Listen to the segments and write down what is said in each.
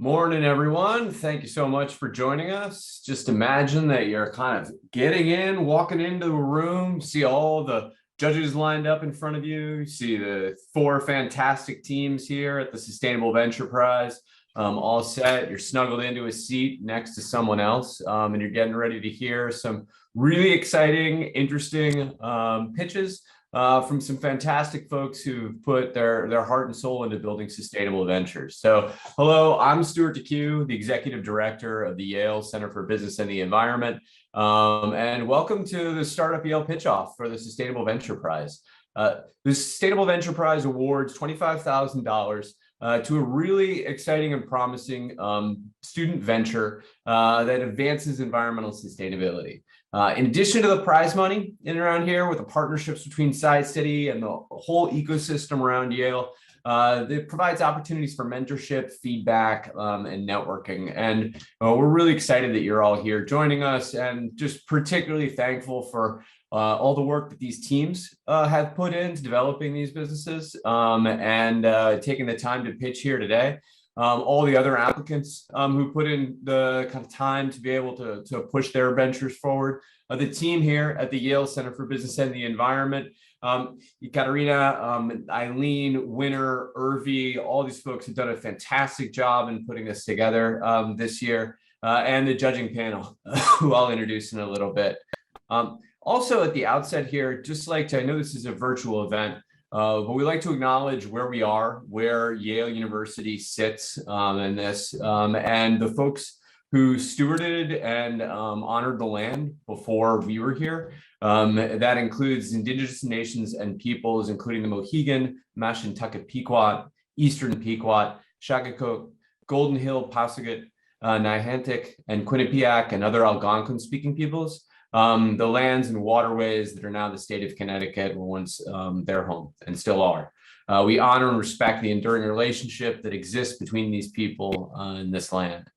Morning, everyone. Thank you so much for joining us. Just imagine that you're kind of walking into a room, see all the judges lined up in front of you. You see the four fantastic teams here at the Sustainable Venture Prize, all set. You're snuggled into a seat next to someone else, and you're getting ready to hear some really exciting, interesting pitches from some fantastic folks who've put their heart and soul into building sustainable ventures. So hello, I'm Stuart DeQ, the Executive Director of the Yale Center for Business and the Environment. And welcome to the Startup Yale Pitch-Off for the Sustainable Venture Prize. The Sustainable Venture Prize awards $25,000 to a really exciting and promising student venture that advances environmental sustainability. In addition to the prize money in and around here with the partnerships between SciCity and the whole ecosystem around Yale, it provides opportunities for mentorship, feedback, and networking. And we're really excited that you're all here joining us, and just particularly thankful for all the work that these teams have put into developing these businesses and taking the time to pitch here today. All the other applicants who put in the kind of time to be able to push their ventures forward. The team here at the Yale Center for Business and the Environment, Katerina, Eileen, Winner, Irvi, all these folks have done a fantastic job in putting this together this year, and the judging panel, who I'll introduce in a little bit. Also at the outset here, just like to, I know this is a virtual event, but we like to acknowledge where we are, where Yale University sits in this, and the folks who stewarded and honored the land before we were here. That includes Indigenous nations and peoples, including the Mohegan, Mashantucket Pequot, Eastern Pequot, Shakakook, Golden Hill, Pausagat, Niantic, and Quinnipiac, and other Algonquin-speaking peoples. The lands and waterways that are now the state of Connecticut were once their home and still are. We honor and respect the enduring relationship that exists between these people and this land.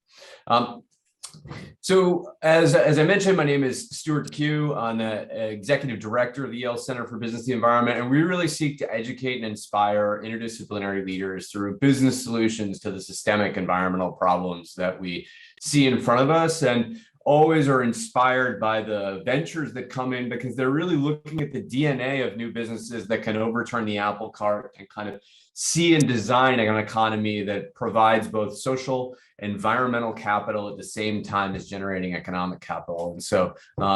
So as I mentioned, my name is Stuart DeQ. I'm the Executive Director of the Yale Center for Business and the Environment, and we really seek to educate and inspire interdisciplinary leaders through business solutions to the systemic environmental problems that we see in front of us, and always are inspired by the ventures that come in, because they're really looking at the DNA of new businesses that can overturn the apple cart and kind of see and design an economy that provides both social, environmental capital at the same time as generating economic capital. And so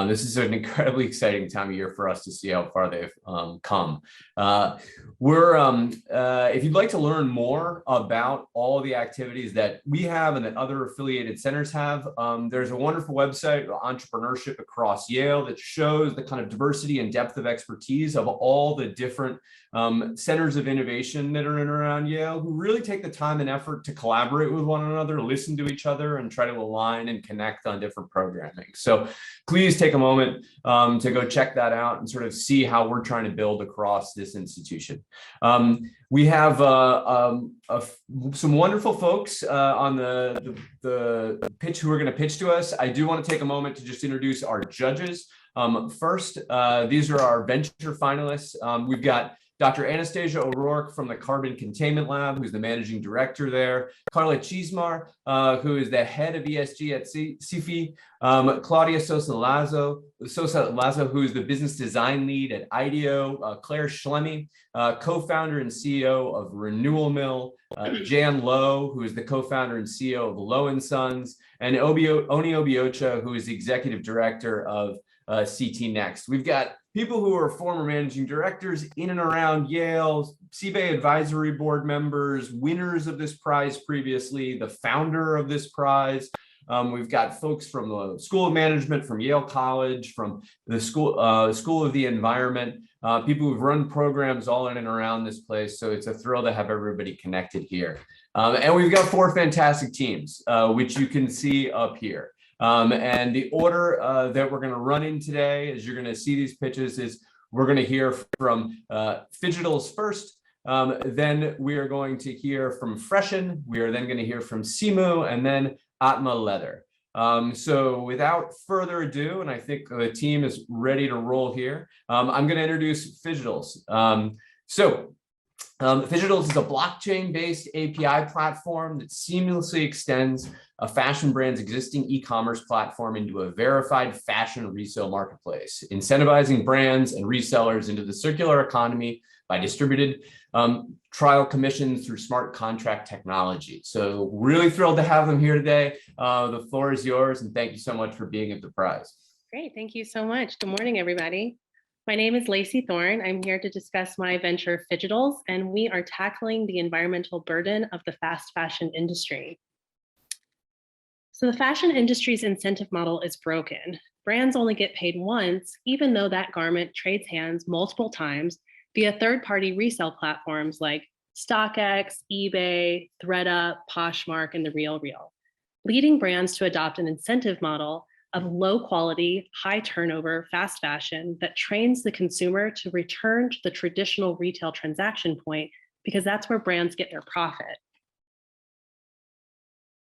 this is an incredibly exciting time of year for us to see how far they've come. If you'd like to learn more about all the activities that we have and that other affiliated centers have, there's a wonderful website, Entrepreneurship Across Yale, that shows the kind of diversity and depth of expertise of all the different centers of innovation that are in and around Yale, who really take the time and effort to collaborate with one another, listen to each other, and try to align and connect on different programming. So please take a moment to go check that out and sort of see how we're trying to build across this institution. We have some wonderful folks on the pitch who are going to pitch to us. I do want to take a moment to just introduce our judges. First, these are our venture finalists. We've got Dr. Anastasia O'Rourke from the Carbon Containment Lab, who's the managing director there. Carla Chismar, who is the head of ESG at CIFI. Claudia Sosa Lazo, who is the business design lead at IDEO. Claire Schlemme, co-founder and CEO of Renewal Mill. Jan Lowe, who is the co-founder and CEO of Lowe & Sons. And Oni Obiocha, who is the executive director of CT Next. We've got people who are former managing directors in and around Yale, CBAE advisory board members, winners of this prize previously, the founder of this prize. We've got folks from the School of Management, from Yale College, from the School of the Environment, people who've run programs all in and around this place. So it's a thrill to have everybody connected here. And we've got four fantastic teams, which you can see up here. And the order that we're going to run in today, as you're going to see these pitches, is we're going to hear from Fidgetals first. Then we are going to hear from Freshen. We are then going to hear from Simu, and then Atma Leather. So without further ado, and I think the team is ready to roll here, I'm going to introduce Fidgetals. So Phigitals is a blockchain-based API platform that seamlessly extends a fashion brand's existing e-commerce platform into a verified fashion resale marketplace, incentivizing brands and resellers into the circular economy by distributed trial commissions through smart contract technology. So really thrilled to have them here today. The floor is yours, and thank you so much for being at the prize. Great, thank you so much. Good morning, everybody. My name is Lacey Thorne. I'm here to discuss my venture Phigitals, and we are tackling the environmental burden of the fast fashion industry. So the fashion industry's incentive model is broken. Brands only get paid once, even though that garment trades hands multiple times via third-party resale platforms like StockX, eBay, ThredUp, Poshmark, and The RealReal, leading brands to adopt an incentive model of low quality, high turnover, fast fashion that trains the consumer to return to the traditional retail transaction point because that's where brands get their profit.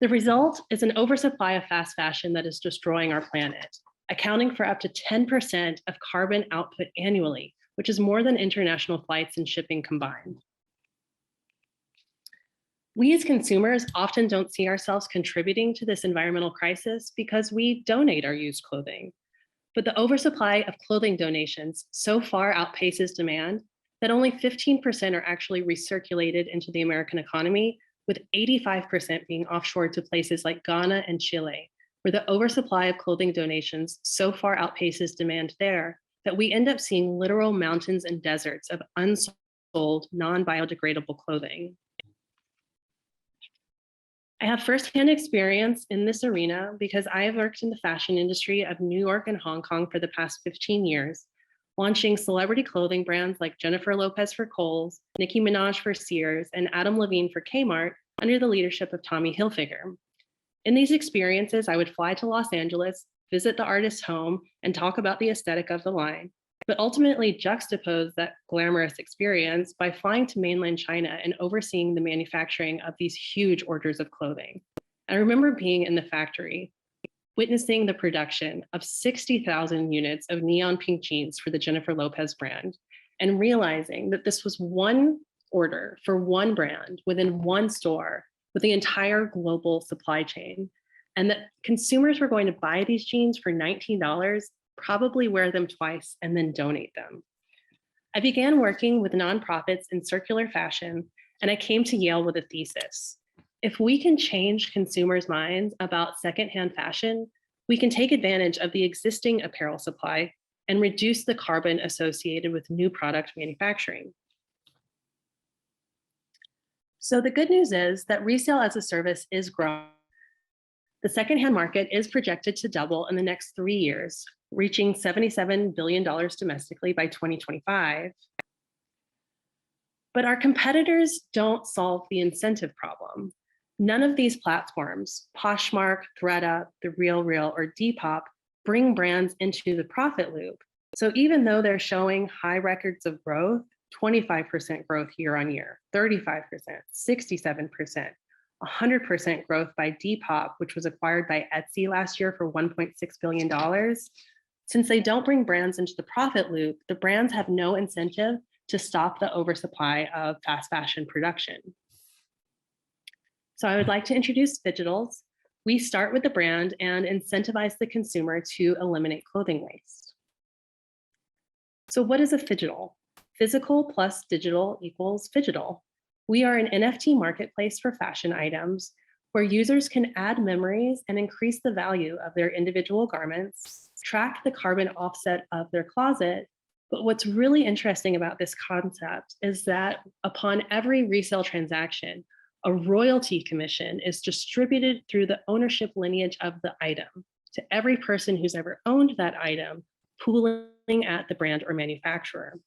The result is an oversupply of fast fashion that is destroying our planet, accounting for up to 10% of carbon output annually, which is more than international flights and shipping combined. We as consumers often don't see ourselves contributing to this environmental crisis because we donate our used clothing. But the oversupply of clothing donations so far outpaces demand that only 15% are actually recirculated into the American economy, with 85% being offshored to places like Ghana and Chile, where the oversupply of clothing donations so far outpaces demand there that we end up seeing literal mountains and deserts of unsold, non-biodegradable clothing. I have firsthand experience in this arena because I have worked in the fashion industry of New York and Hong Kong for the past 15 years, launching celebrity clothing brands like Jennifer Lopez for Kohl's, Nicki Minaj for Sears, and Adam Levine for Kmart under the leadership of Tommy Hilfiger. In these experiences, I would fly to Los Angeles, visit the artist's home, and talk about the aesthetic of the line, but ultimately juxtapose that glamorous experience by flying to mainland China and overseeing the manufacturing of these huge orders of clothing. I remember being in the factory, witnessing the production of 60,000 units of neon pink jeans for the Jennifer Lopez brand, and realizing that this was one order for one brand within one store with the entire global supply chain, and that consumers were going to buy these jeans for $19, probably wear them twice, and then donate them. I began working with nonprofits in circular fashion, and I came to Yale with a thesis. If we can change consumers' minds about secondhand fashion, we can take advantage of the existing apparel supply and reduce the carbon associated with new product manufacturing. So the good news is that resale as a service is growing. The secondhand market is projected to double in the next 3 years, reaching $77 billion domestically by 2025. But our competitors don't solve the incentive problem. None of these platforms, Poshmark, ThredUp, The RealReal, or Depop, bring brands into the profit loop. So even though they're showing high records of growth, 25% growth year on year, 35%, 67%, 100% growth by Depop, which was acquired by Etsy last year for $1.6 billion. Since they don't bring brands into the profit loop, the brands have no incentive to stop the oversupply of fast fashion production. So I would like to introduce Phigitals. We start with the brand and incentivize the consumer to eliminate clothing waste. So what is a Phygital? Physical plus digital equals Phygital. We are an NFT marketplace for fashion items where users can add memories and increase the value of their individual garments, track the carbon offset of their closet. But what's really interesting about this concept is that upon every resale transaction, a royalty commission is distributed through the ownership lineage of the item to every person who's ever owned that item, pooling at the brand or manufacturer.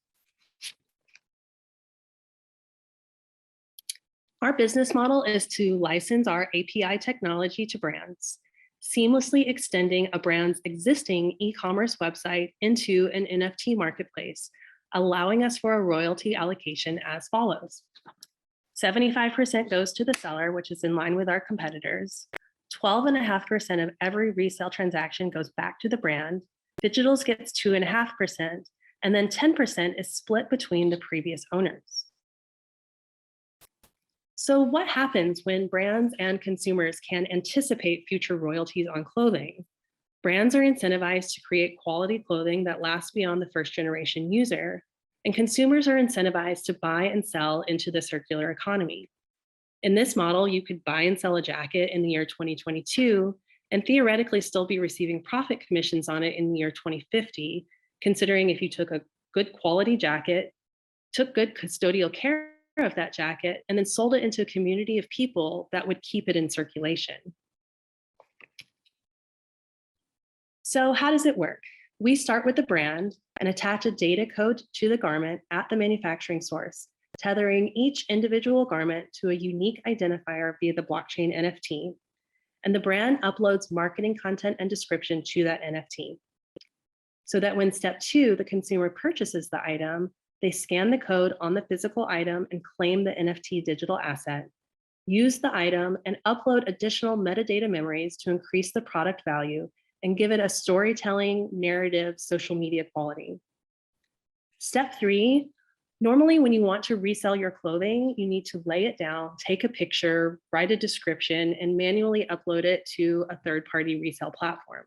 Our business model is to license our API technology to brands, seamlessly extending a brand's existing e-commerce website into an NFT marketplace, allowing us for a royalty allocation as follows. 75% goes to the seller, which is in line with our competitors. 12.5% of every resale transaction goes back to the brand. Phigitals gets 2.5%, and then 10% is split between the previous owners. So what happens when brands and consumers can anticipate future royalties on clothing? Brands are incentivized to create quality clothing that lasts beyond the first generation user, and consumers are incentivized to buy and sell into the circular economy. In this model, you could buy and sell a jacket in the year 2022 and theoretically still be receiving profit commissions on it in the year 2050, considering if you took a good quality jacket, took good custodial care of that jacket, and then sold it into a community of people that would keep it in circulation. So how does it work? We start with the brand and attach a data code to the garment at the manufacturing source, tethering each individual garment to a unique identifier via the blockchain NFT. And the brand uploads marketing content and description to that NFT. So that when step 2, the consumer purchases the item, they scan the code on the physical item and claim the NFT digital asset, use the item and upload additional metadata memories to increase the product value and give it a storytelling, narrative, social media quality. Step 3, normally when you want to resell your clothing, you need to lay it down, take a picture, write a description, and manually upload it to a third-party resale platform.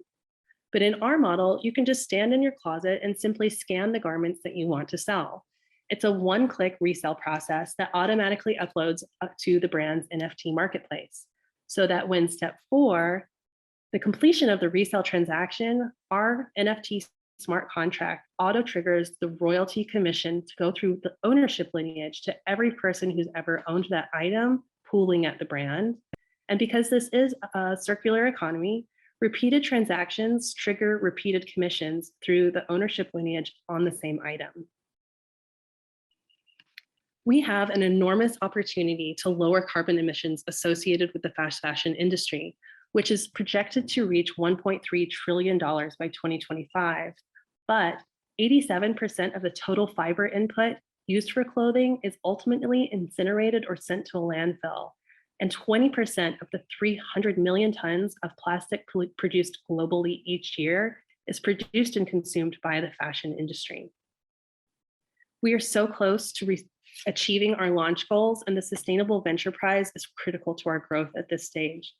But in our model, you can just stand in your closet and simply scan the garments that you want to sell. It's a one-click resale process that automatically uploads up to the brand's NFT marketplace, so that when step 4, the completion of the resale transaction, our NFT smart contract auto triggers the royalty commission to go through the ownership lineage to every person who's ever owned that item, pooling at the brand. And because this is a circular economy, repeated transactions trigger repeated commissions through the ownership lineage on the same item. We have an enormous opportunity to lower carbon emissions associated with the fast fashion industry, which is projected to reach $1.3 trillion by 2025. But 87% of the total fiber input used for clothing is ultimately incinerated or sent to a landfill. And 20% of the 300 million tons of plastic produced globally each year is produced and consumed by the fashion industry. We are so close to achieving our launch goals, and the Sustainable Venture Prize is critical to our growth at this stage.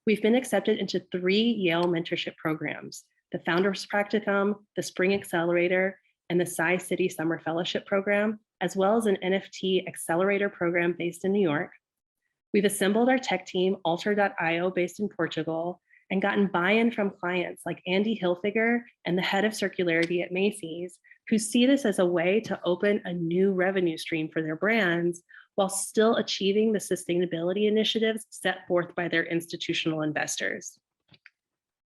We've been accepted into 3 Yale mentorship programs, the Founders Practicum, the Spring Accelerator, and the Sci-City Summer Fellowship Program, as well as an NFT accelerator program based in New York. We've assembled our tech team, Alter.io, based in Portugal, and gotten buy-in from clients like Andy Hilfiger and the head of circularity at Macy's, who see this as a way to open a new revenue stream for their brands while still achieving the sustainability initiatives set forth by their institutional investors.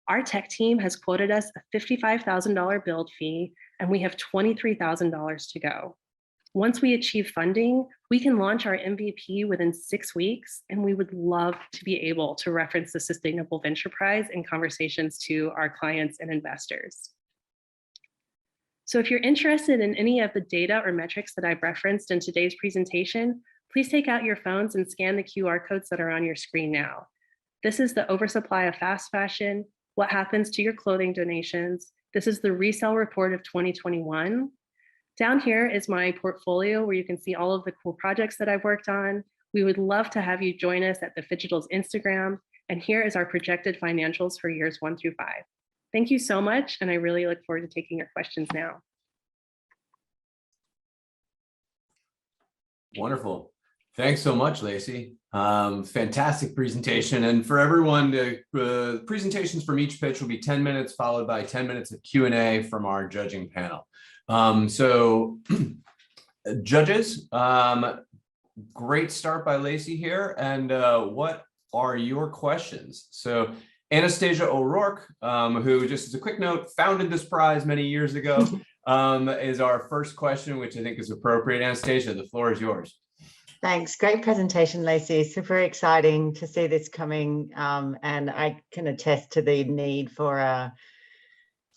Our tech team has quoted us a $55,000 build fee, and we have $23,000 to go. Once we achieve funding, we can launch our MVP within 6 weeks, and we would love to be able to reference the Sustainable Venture Prize in conversations to our clients and investors. So if you're interested in any of the data or metrics that I've referenced in today's presentation, please take out your phones and scan the QR codes that are on your screen now. This is the oversupply of fast fashion, what happens to your clothing donations. This is the resale report of 2021. Down here is my portfolio where you can see all of the cool projects that I've worked on. We would love to have you join us at the Fidgetal's Instagram. And here is our projected financials for years 1 through 5. Thank you so much, and I really look forward to taking your questions now. Wonderful. Thanks so much, Lacey. Fantastic presentation. And for everyone, the presentations from each pitch will be 10 minutes, followed by 10 minutes of Q&A from our judging panel. Judges, great start by Lacey here. And what are your questions? So Anastasia O'Rourke, who, just as a quick note, founded this prize many years ago, is our first question, which I think is appropriate. Anastasia, the floor is yours. Thanks. Great presentation, Lacey. Super exciting to see this coming. And I can attest to the need for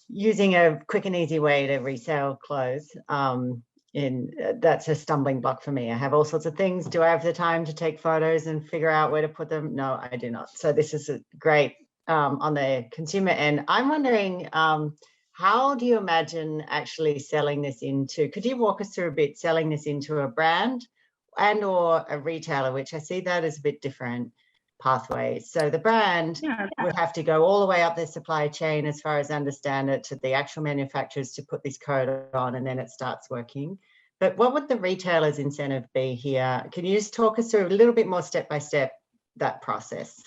using a quick and easy way to resell clothes. That's a stumbling block for me. I have all sorts of things. Do I have the time to take photos and figure out where to put them? No, I do not. So this is a great on the consumer end. I'm wondering, how do you imagine actually selling this into, could you walk us through a bit, selling this into a brand? and or a retailer, which I see that as a bit different pathways. So the brand would have to go all the way up the supply chain, as far as I understand it, to the actual manufacturers to put this code on, and then it starts working. But what would the retailer's incentive be here? Can you just talk us through a little bit more step by step that process?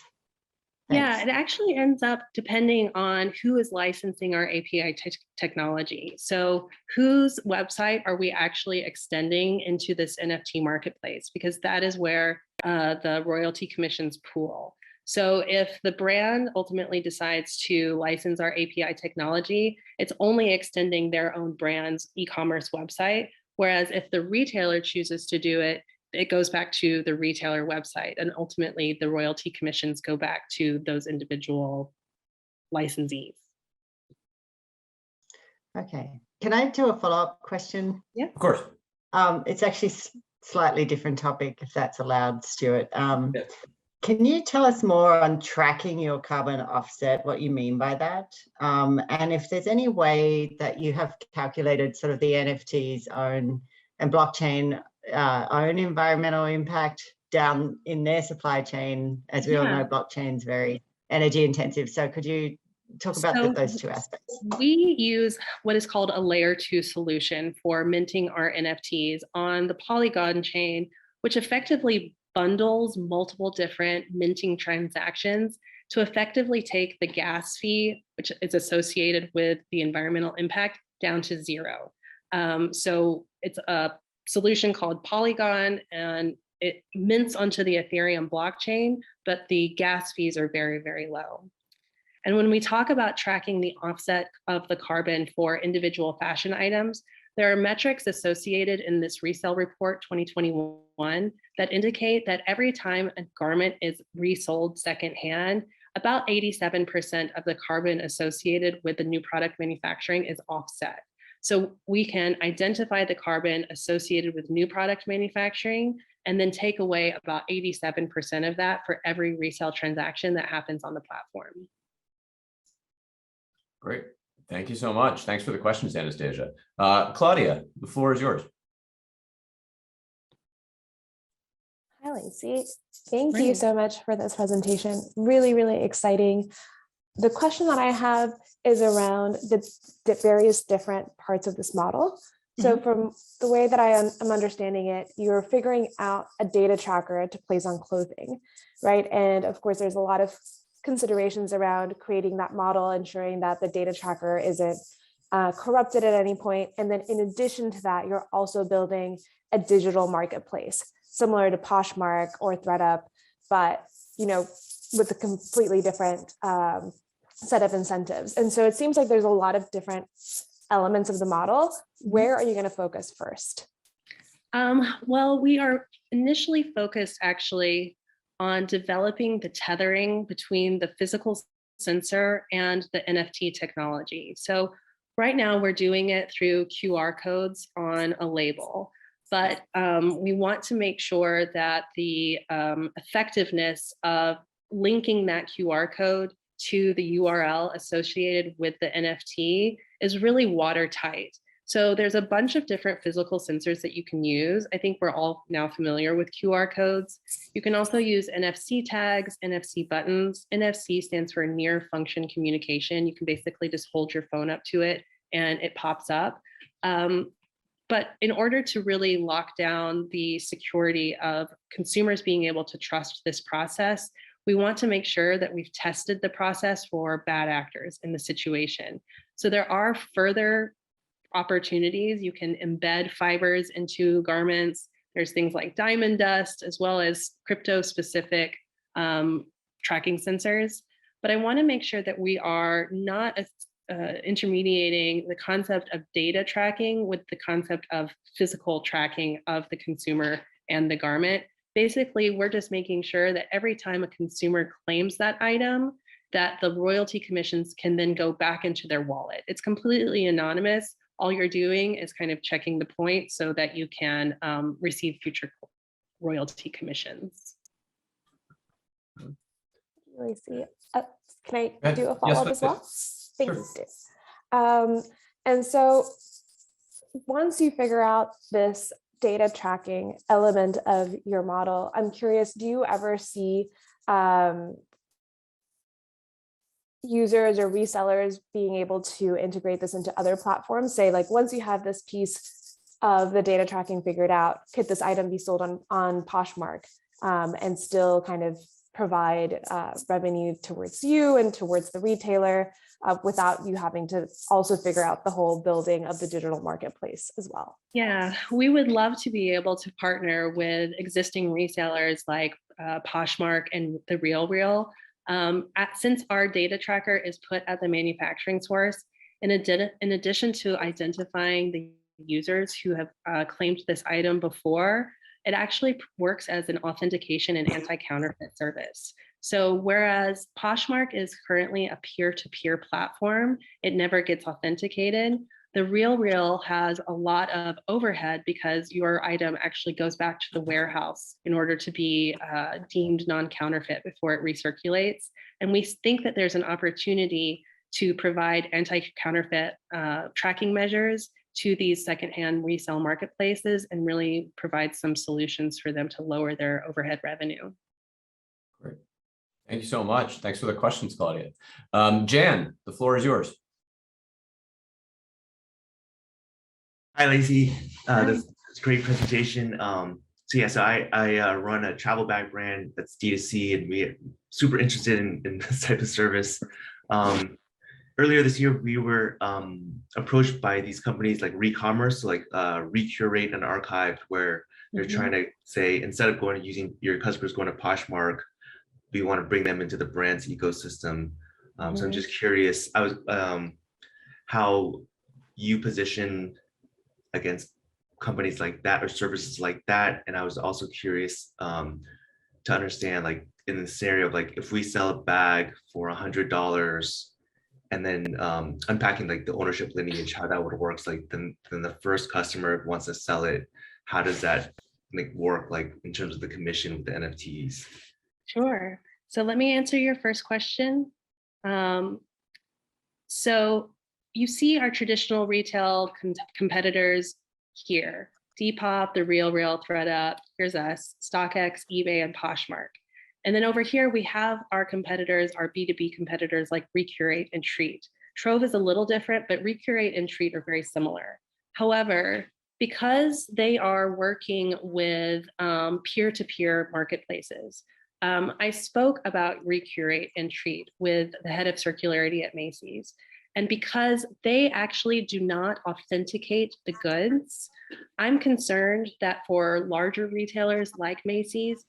Yeah, Thanks. it actually ends up depending on who is licensing our API technology. So whose website are we actually extending into this NFT marketplace? Because that is where the royalty commissions pool. So if the brand ultimately decides to license our API technology, it's only extending their own brand's e-commerce website. Whereas if the retailer chooses to do it, it goes back to the retailer website, and ultimately the royalty commissions go back to those individual licensees. Okay. Can I do a follow-up question? Yeah, Of course. It's actually slightly different topic, if that's allowed, Stuart. Yeah. Can you tell us more on tracking your carbon offset, what you mean by that? And if there's any way that you have calculated sort of the NFT's own and blockchain own environmental impact down in their supply chain. As we all know, blockchain's very energy intensive. So could you talk about those two aspects? We use what is called a layer 2 solution for minting our NFTs on the Polygon chain, which effectively bundles multiple different minting transactions to effectively take the gas fee, which is associated with the environmental impact, down to zero. So it's a solution called Polygon, and it mints onto the Ethereum blockchain, but the gas fees are very, very low. And when we talk about tracking the offset of the carbon for individual fashion items, there are metrics associated in this resale report 2021 that indicate that every time a garment is resold secondhand, about 87% of the carbon associated with the new product manufacturing is offset. So we can identify the carbon associated with new product manufacturing and then take away about 87% of that for every resale transaction that happens on the platform. Great. Thank you so much. Thanks for the questions, Anastasia. Claudia, the floor is yours. Hi, Lacey. Thank you so much for this presentation. Really, really exciting. The question that I have is around the various different parts of this model. So from the way that I am understanding it, you're figuring out a data tracker to place on clothing, right? And of course, there's a lot of considerations around creating that model, ensuring that the data tracker isn't corrupted at any point. And then in addition to that, you're also building a digital marketplace, similar to Poshmark or ThredUp, but with a completely different set of incentives. And so it seems like there's a lot of different elements of the model. Where are you going to focus first? Well, we are initially focused actually on developing the tethering between the physical sensor and the NFT technology. So right now we're doing it through QR codes on a label, but we want to make sure that the effectiveness of linking that QR code to the URL associated with the NFT is really watertight. So there's a bunch of different physical sensors that you can use. I think we're all now familiar with QR codes. You can also use NFC tags, NFC buttons. NFC stands for near function communication. You can basically just hold your phone up to it and it pops up. But in order to really lock down the security of consumers being able to trust this process, we want to make sure that we've tested the process for bad actors in the situation. So there are further opportunities. You can embed fibers into garments. There's things like diamond dust, as well as crypto-specific tracking sensors. But I want to make sure that we are not intermediating the concept of data tracking with the concept of physical tracking of the consumer and the garment. Basically, we're just making sure that every time a consumer claims that item, that the royalty commissions can then go back into their wallet. It's completely anonymous. All you're doing is kind of checking the point so that you can receive future royalty commissions. Really see. Can I do a follow-up as well? Thank you, Steve. And so once you figure out this data tracking element of your model, I'm curious, do you ever see users or resellers being able to integrate this into other platforms? Say, like, once you have this piece of the data tracking figured out, could this item be sold on Poshmark and still kind of provide revenue towards you and towards the retailer without you having to also figure out the whole building of the digital marketplace as well? Yeah, we would love to be able to partner with existing resellers like Poshmark and The RealReal. Since our data tracker is put at the manufacturing source, in addition to identifying the users who have claimed this item before, it actually works as an authentication and anti-counterfeit service. So whereas Poshmark is currently a peer-to-peer platform, it never gets authenticated. The RealReal has a lot of overhead because your item actually goes back to the warehouse in order to be deemed non-counterfeit before it recirculates. And we think that there's an opportunity to provide anti-counterfeit tracking measures to these secondhand resale marketplaces and really provide some solutions for them to lower their overhead revenue. Great. Thank you so much. Thanks for the questions, Claudia. Jan, the floor is yours. Hi, Lacey. That's a great presentation. So I run a travel bag brand that's D2C, and we're super interested in this type of service. Earlier this year, we were approached by these companies like Recommerce, like Recurate and Archive, where they're trying to say, instead of going to using your customers going to Poshmark, we want to bring them into the brand's ecosystem. So I'm just curious, how you position against companies like that or services like that. And I was also curious to understand, like, in the scenario of, like, if we sell a bag for $100 and then unpacking like the ownership lineage, how that would work. Like then the first customer wants to sell it, how does that like work, like in terms of the commission with the NFTs? Sure. So let me answer your first question. So you see our traditional retail competitors here: Depop, The RealReal, ThreadUp, here's us, StockX, eBay, and Poshmark. And then over here, we have our competitors, our B2b competitors like Recurate and Treat. Trove is a little different, but Recurate and Treat are very similar. However, because they are working with peer-to-peer marketplaces, I spoke about Recurate and Treat with the head of circularity at Macy's. And because they actually do not authenticate the goods, I'm concerned that for larger retailers like Macy's,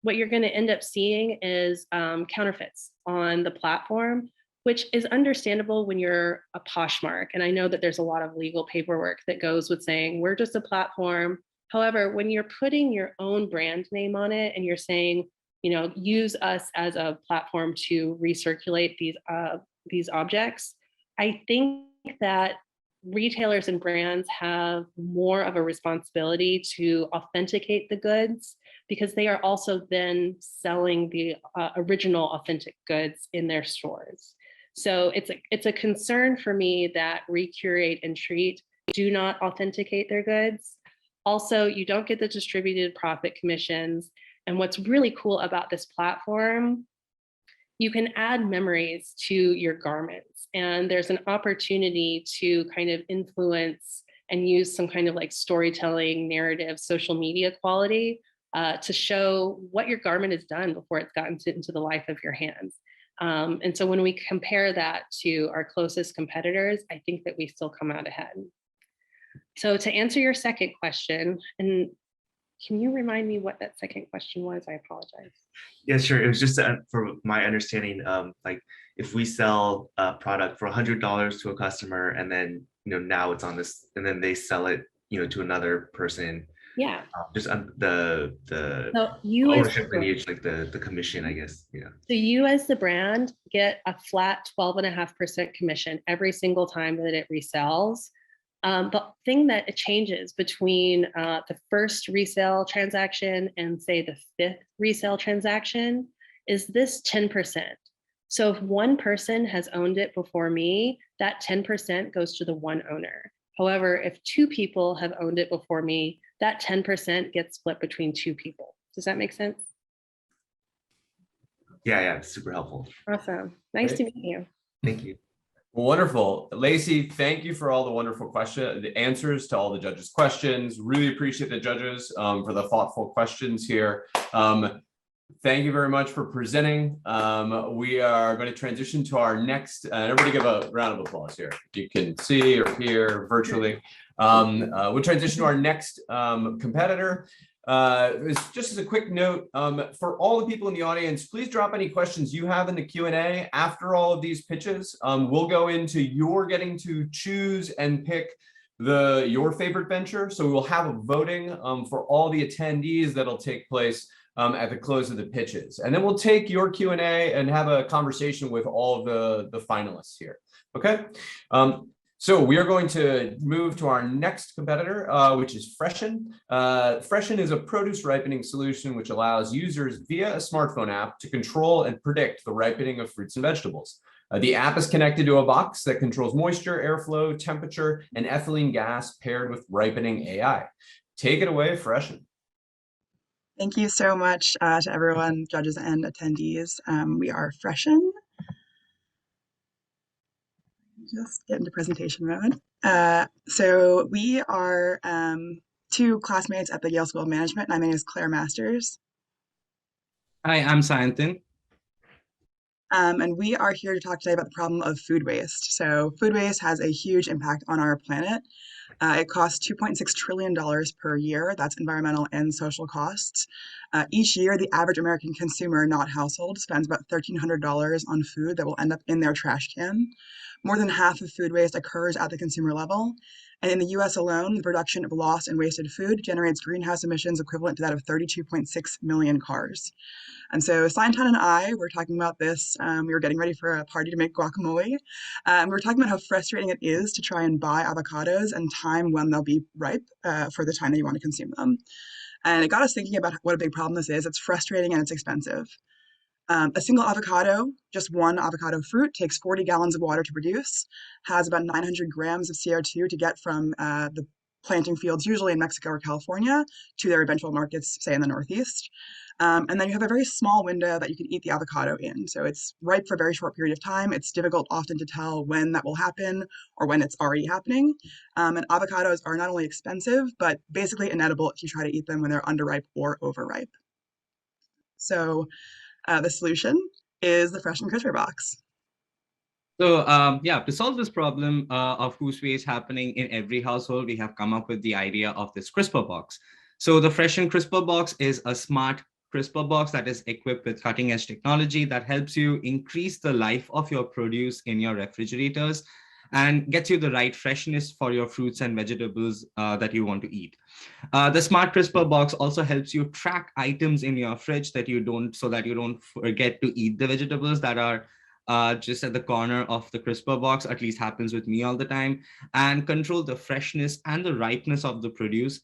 what you're going to end up seeing is counterfeits on the platform, which is understandable when you're a Poshmark. And I know that there's a lot of legal paperwork that goes with saying we're just a platform. However, when you're putting your own brand name on it and you're saying, you know, use us as a platform to recirculate these objects, I think that retailers and brands have more of a responsibility to authenticate the goods, because they are also then selling the original authentic goods in their stores. So it's a concern for me that Recurate and Treat do not authenticate their goods. Also, you don't get the distributed profit commissions. And what's really cool about this platform, you can add memories to your garments, and there's an opportunity to kind of influence and use some kind of like storytelling, narrative, social media quality to show what your garment has done before it's gotten into the life of your hands. And so when we compare that to our closest competitors, I think that we still come out ahead. So to answer your second question, and can you remind me what that second question was? I apologize. Yeah, sure. It was just for my understanding, like if we sell a product for $100 to a customer, and then, you know, now it's on this, and then they sell it, you know, to another person. Yeah. Just the So you ownership lineage, like the commission, I guess. Yeah. So you as the brand get a flat 12.5% commission every single time that it resells. The thing that it changes between the first resale transaction and say the fifth resale transaction is this 10%. So if one person has owned it before me, that 10% goes to the one owner. However, if 2 people have owned it before me, that 10% gets split between 2 people. Does that make sense? Yeah, super helpful. Awesome. Nice Great. to meet you. Thank you. Wonderful. Lacey, thank you for all the wonderful the answers to all the judges' questions. Really appreciate the judges for the thoughtful questions here. Thank you very much for presenting. We are going to transition to our next, everybody give a round of applause here. You can see or hear virtually. We'll transition to our next competitor. Just as a quick note, for all the people in the audience, please drop any questions you have in the Q&A after all of these pitches. We'll go into your getting to choose and pick your favorite venture. So we'll have a voting for all the attendees that'll take place at the close of the pitches. And then we'll take your Q&A and have a conversation with all of the finalists here. Okay. So we are going to move to our next competitor, which is Freshen. Freshen is a produce ripening solution which allows users via a smartphone app to control and predict the ripening of fruits and vegetables. The app is connected to a box that controls moisture, airflow, temperature, and ethylene gas paired with ripening AI. Take it away, Freshen. Thank you so much to everyone, judges and attendees. We are Freshen. Just get into presentation mode. So we are 2 classmates at the Yale School of Management. My name is Claire Masters. Hi, I'm Sayantan. And we are here to talk today about the problem of food waste. So food waste has a huge impact on our planet. It costs $2.6 trillion per year. That's environmental and social costs. Each year, the average American consumer, not household, spends about $1,300 on food that will end up in their trash can. More than half of food waste occurs at the consumer level. And in the US alone, the production of lost and wasted food generates greenhouse emissions equivalent to that of 32.6 million cars. And so Sayantan and I were talking about this. We were getting ready for a party to make guacamole. We were talking about how frustrating it is to try and buy avocados and time when they'll be ripe for the time that you want to consume them. And it got us thinking about what a big problem this is. It's frustrating and it's expensive. A single avocado, just one avocado fruit, takes 40 gallons of water to produce, has about 900 grams of CO2 to get from the planting fields, usually in Mexico or California, to their eventual markets, say in the Northeast. And then you have a very small window that you can eat the avocado in. So it's ripe for a very short period of time. It's difficult often to tell when that will happen or when it's already happening. And avocados are not only expensive, but basically inedible if you try to eat them when they're underripe or overripe. So the solution is the Freshen CRISPR box. So yeah, to solve this problem of food waste happening in every household, we have come up with the idea of this CRISPR box. So the Freshen CRISPR box is a smart CRISPR box that is equipped with cutting edge technology that helps you increase the life of your produce in your refrigerators and gets you the right freshness for your fruits and vegetables that you want to eat. The smart CRISPR box also helps you track items in your fridge that you don't forget to eat the vegetables that are just at the corner of the CRISPR box, at least happens with me all the time, and control the freshness and the ripeness of the produce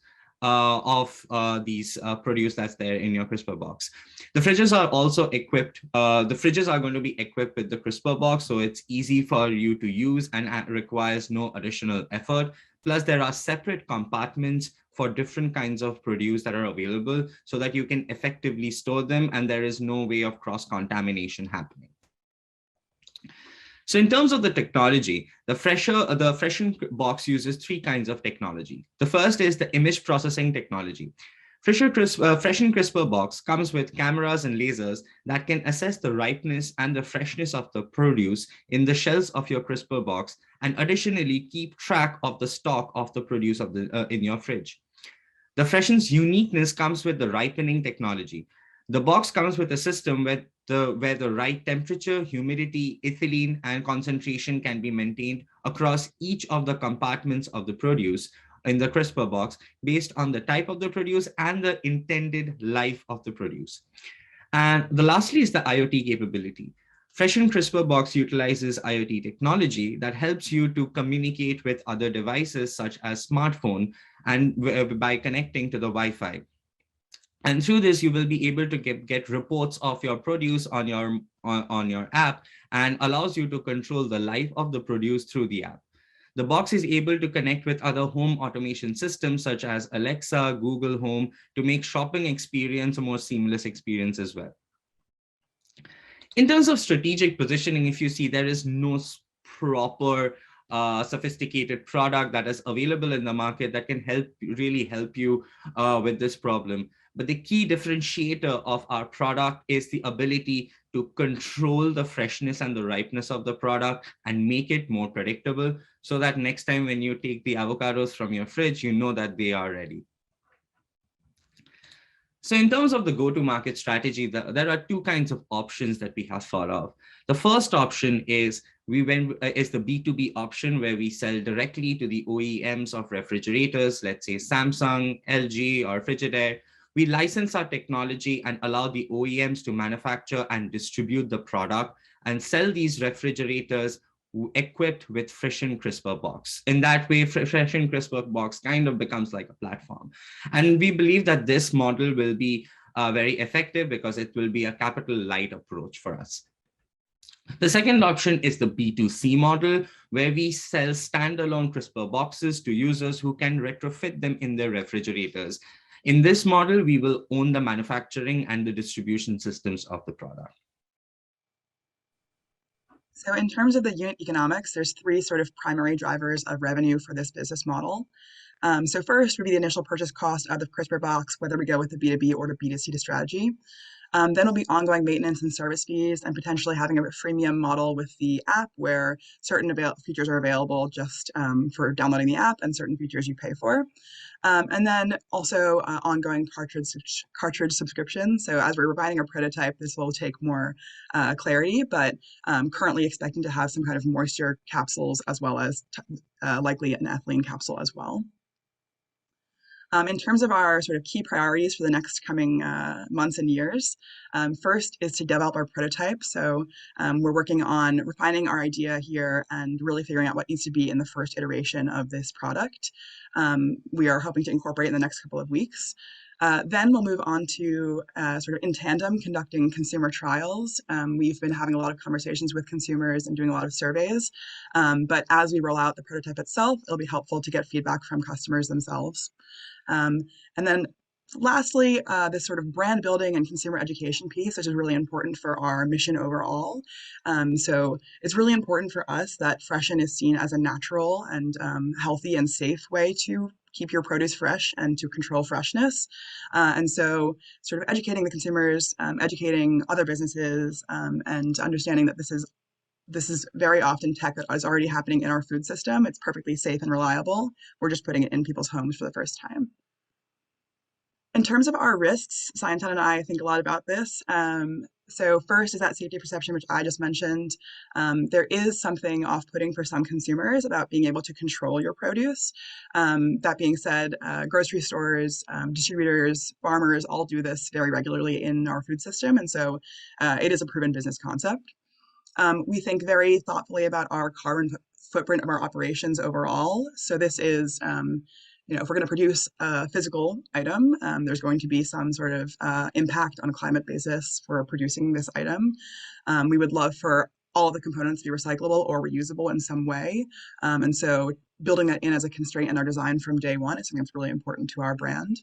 these produce that's there in your CRISPR box. The fridges are also equipped, the fridges are going to be equipped with the CRISPR box, so it's easy for you to use and requires no additional effort. Plus, there are separate compartments for different kinds of produce that are available so that you can effectively store them and there is no way of cross-contamination happening. So in terms of the technology, the Freshen box uses 3 kinds of technology. The first is the image processing technology. Freshen CRISPR box comes with cameras and lasers that can assess the ripeness and the freshness of the produce in the shells of your CRISPR box, and additionally keep track of the stock of the produce in your fridge. The Freshen's uniqueness comes with the ripening technology. The box comes with a system where the right temperature, humidity, ethylene, and concentration can be maintained across each of the compartments of the produce in the CRISPR box based on the type of the produce and the intended life of the produce. And lastly is the IoT capability. Freshen CRISPR box utilizes IoT technology that helps you to communicate with other devices such as smartphone and by connecting to the Wi-Fi. And through this, you will be able to get reports of your produce on your app and allows you to control the life of the produce through the app. The box is able to connect with other home automation systems such as Alexa, Google Home to make shopping experience a more seamless experience as well. In terms of strategic positioning, if you see, there is no proper sophisticated product that is available in the market that can really help you with this problem. But the key differentiator of our product is the ability to control the freshness and the ripeness of the product and make it more predictable, so that next time when you take the avocados from your fridge, you know that they are ready. So in terms of the go-to-market strategy, there are two kinds of options that we have thought of. The first option is the B2b option, where we sell directly to the OEMs of refrigerators, let's say Samsung, LG, or Frigidaire. We license our technology and allow the OEMs to manufacture and distribute the product and sell these refrigerators equipped with Freshen Crisper box. In that way, Freshen Crisper box kind of becomes like a platform. And we believe that this model will be very effective because it will be a capital light approach for us. The second option is the B2c model, where we sell standalone crisper boxes to users who can retrofit them in their refrigerators. In this model, we will own the manufacturing and the distribution systems of the product. So in terms of the unit economics, there's three sort of primary drivers of revenue for this business model. So first would be the initial purchase cost of the crisper box, whether we go with the B2B or the B2C strategy. Then it'll be ongoing maintenance and service fees, and potentially having a freemium model with the app where certain features are available just for downloading the app and certain features you pay for. And then also ongoing cartridge subscription. So as we're refining our prototype, this will take more clarity, but currently expecting to have some kind of moisture capsules as well as likely an ethylene capsule as well. In terms of our sort of key priorities for the next coming months and years, first is to develop our prototype. So we're working on refining our idea here and really figuring out what needs to be in the first iteration of this product. We are hoping to incorporate in the next couple of weeks. Then we'll move on to sort of in tandem conducting consumer trials. We've been having a lot of conversations with consumers and doing a lot of surveys. But as we roll out the prototype itself, it'll be helpful to get feedback from customers themselves. And then lastly, this sort of brand building and consumer education piece, which is really important for our mission overall. So it's really important for us that Freshen is seen as a natural and healthy and safe way to keep your produce fresh and to control freshness. And so sort of educating the consumers, educating other businesses, and understanding that this is very often tech that is already happening in our food system. It's perfectly safe and reliable. We're just putting it in people's homes for the first time. In terms of our risks, Sayantan and I think a lot about this. So first is that safety perception, which I just mentioned. There is something off-putting for some consumers about being able to control your produce. That being said, grocery stores, distributors, farmers all do this very regularly in our food system. And so it is a proven business concept. We think very thoughtfully about our carbon footprint of our operations overall. So this is, if we're going to produce a physical item, there's going to be some sort of impact on a climate basis for producing this item. We would love for all of the components to be recyclable or reusable in some way. And so building that in as a constraint in our design from day one is something that's really important to our brand.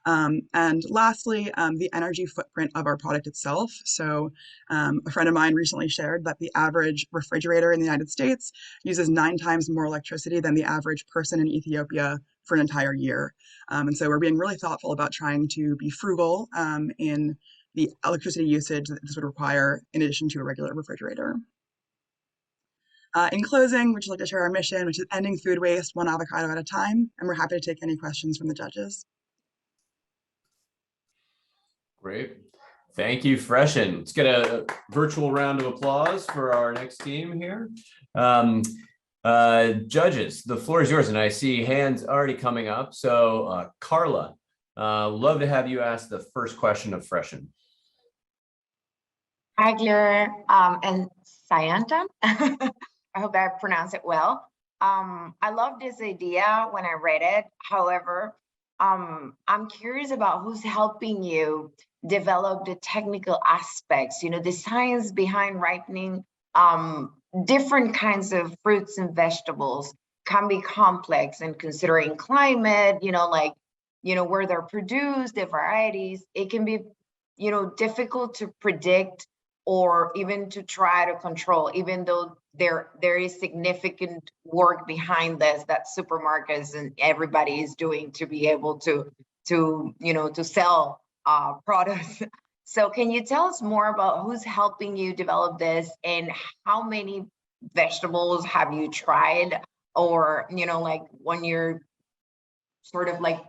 And lastly, the energy footprint of our product itself. So a friend of mine recently shared that the average refrigerator in the United States uses 9 times more electricity than the average person in Ethiopia for an entire year. And so we're being really thoughtful about trying to be frugal in the electricity usage that this would require in addition to a regular refrigerator. In closing, we'd just like to share our mission, which is ending food waste one avocado at a time, and we're happy to take any questions from the judges. Great. Thank you, Freshen. Let's get a virtual round of applause for our next team here. Judges, the floor is yours, and I see hands already coming up. So Carla, love to have you ask the first question of Freshen. Hi, Claire and Sayantan. I hope I pronounced it well. I love this idea when I read it. However, I'm curious about who's helping you develop the technical aspects, the science behind ripening different kinds of fruits and vegetables. can be complex, and considering climate, like, where they're produced, the varieties, it can be, difficult to predict or even to try to control, even though there is significant work behind this that supermarkets and everybody is doing to be able to sell products. So can you tell us more about who's helping you develop this, and how many vegetables have you tried? Or, like when you're sort of like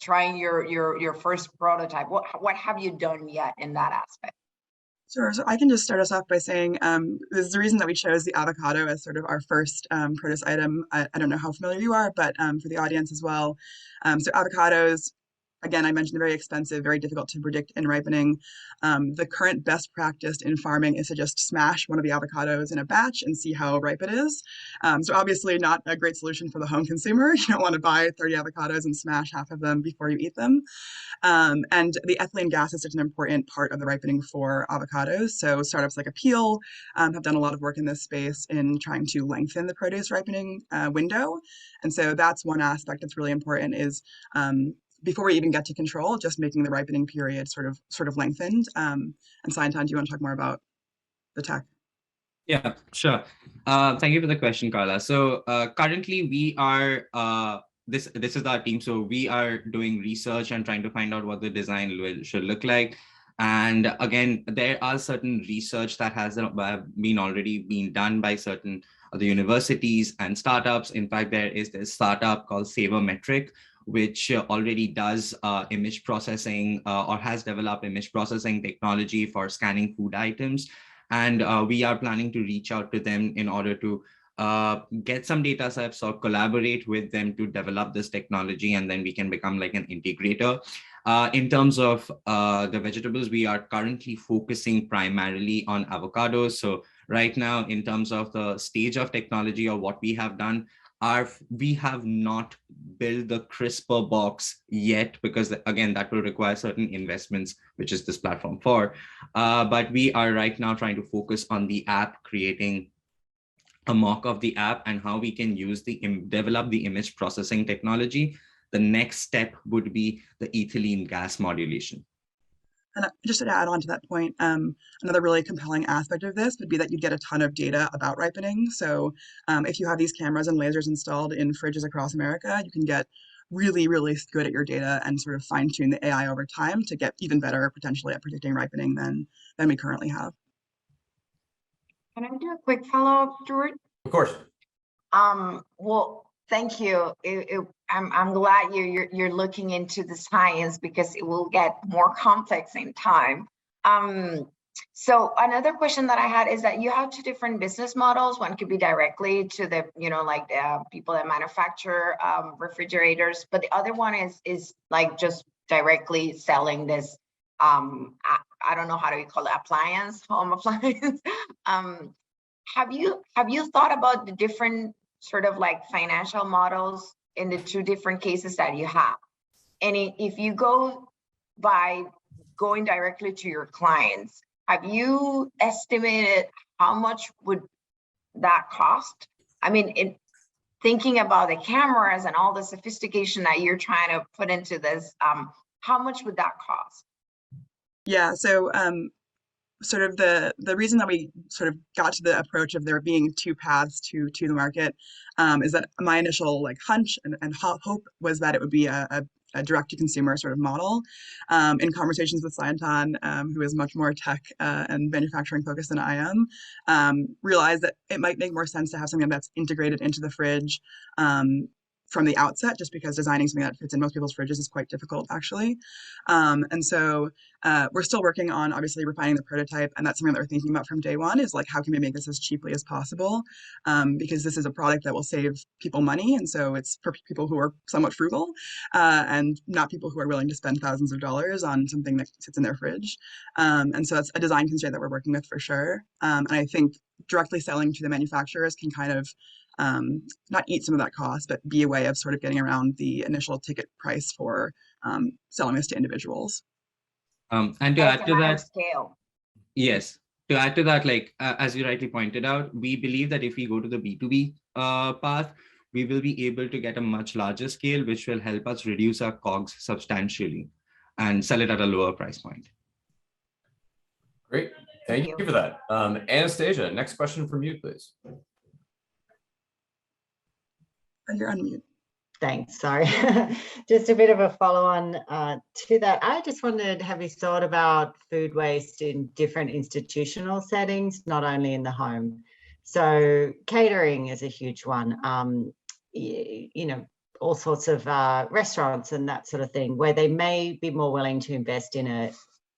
trying your first prototype, what have you done yet in that aspect? Sure. So I can just start us off by saying this is the reason that we chose the avocado as sort of our first produce item. I don't know how familiar you are, but for the audience as well. So avocados, again, I mentioned they're very expensive, very difficult to predict in ripening. The current best practice in farming is to just smash one of the avocados in a batch and see how ripe it is. So obviously not a great solution for the home consumer. You don't want to buy 30 avocados and smash half of them before you eat them. And the ethylene gas is such an important part of the ripening for avocados. So startups like Appeal have done a lot of work in this space in trying to lengthen the produce ripening window. And so that's one aspect that's really important, is before we even get to control, just making the ripening period sort of lengthened. And Sayantan, do you want to talk more about the tech? Yeah, sure. Thank you for the question, Carla. So currently we are, this is our team. So we are doing research and trying to find out what the design should look like. And again, there are certain research that has been already been done by certain other universities and startups. In fact, there is this startup called Sabermetric, which already does image processing or has developed image processing technology for scanning food items. And we are planning to reach out to them in order to get some data sets or collaborate with them to develop this technology, and then we can become like an integrator. In terms of the vegetables, we are currently focusing primarily on avocados. So right now, in terms of the stage of technology or what we have done, we have not built the CRISPR box yet, because again, that will require certain investments, which is this platform for. But we are right now trying to focus on the app, creating a mock of the app and how we can use develop the image processing technology. The next step would be the ethylene gas modulation. And just to add on to that point, another really compelling aspect of this would be that you get a ton of data about ripening. So if you have these cameras and lasers installed in fridges across America, you can get really, really good at your data and sort of fine tune the AI over time to get even better potentially at predicting ripening than we currently have. Can I do a quick follow-up, Stuart? Of course. Well, thank you. I'm glad you're looking into the science, because it will get more complex in time. So another question that I had is that you have two different business models. One could be directly to the, like people that manufacture refrigerators, but the other one is like just directly selling this. I don't know how do we call it, home appliance. Have you thought about the different sort of like financial models in the two different cases that you have? And if you go by going directly to your clients, have you estimated how much would that cost? I mean, thinking about the cameras and all the sophistication that you're trying to put into this, how much would that cost? Yeah, so sort of the reason that we sort of got to the approach of there being two paths to the market is that my initial like hunch and hope was that it would be a direct-to-consumer sort of model. In conversations with Sayantan, who is much more tech and manufacturing focused than I am, realized that it might make more sense to have something that's integrated into the fridge from the outset, just because designing something that fits in most people's fridges is quite difficult, actually. And so we're still working on obviously refining the prototype, and that's something that we're thinking about from day one, is like, how can we make this as cheaply as possible? Because this is a product that will save people money, and so it's for people who are somewhat frugal and not people who are willing to spend thousands of dollars on something that sits in their fridge. And so that's a design constraint that we're working with for sure. And I think directly selling to the manufacturers can kind of not eat some of that cost, but be a way of sort of getting around the initial ticket price for selling this to individuals. And to add to that, scale. yes, to add to that, like as you rightly pointed out, we believe that if we go to the B2B path, we will be able to get a much larger scale, which will help us reduce our COGS substantially and sell it at a lower price point. Great. Thank you for that. Anastasia, next question from you, please. You're on mute. Thanks, sorry. Just a bit of a follow-on to that. I just wondered, have you thought about food waste in different institutional settings, not only in the home? So catering is a huge one. You know, all sorts of restaurants and that sort of thing, where they may be more willing to invest in a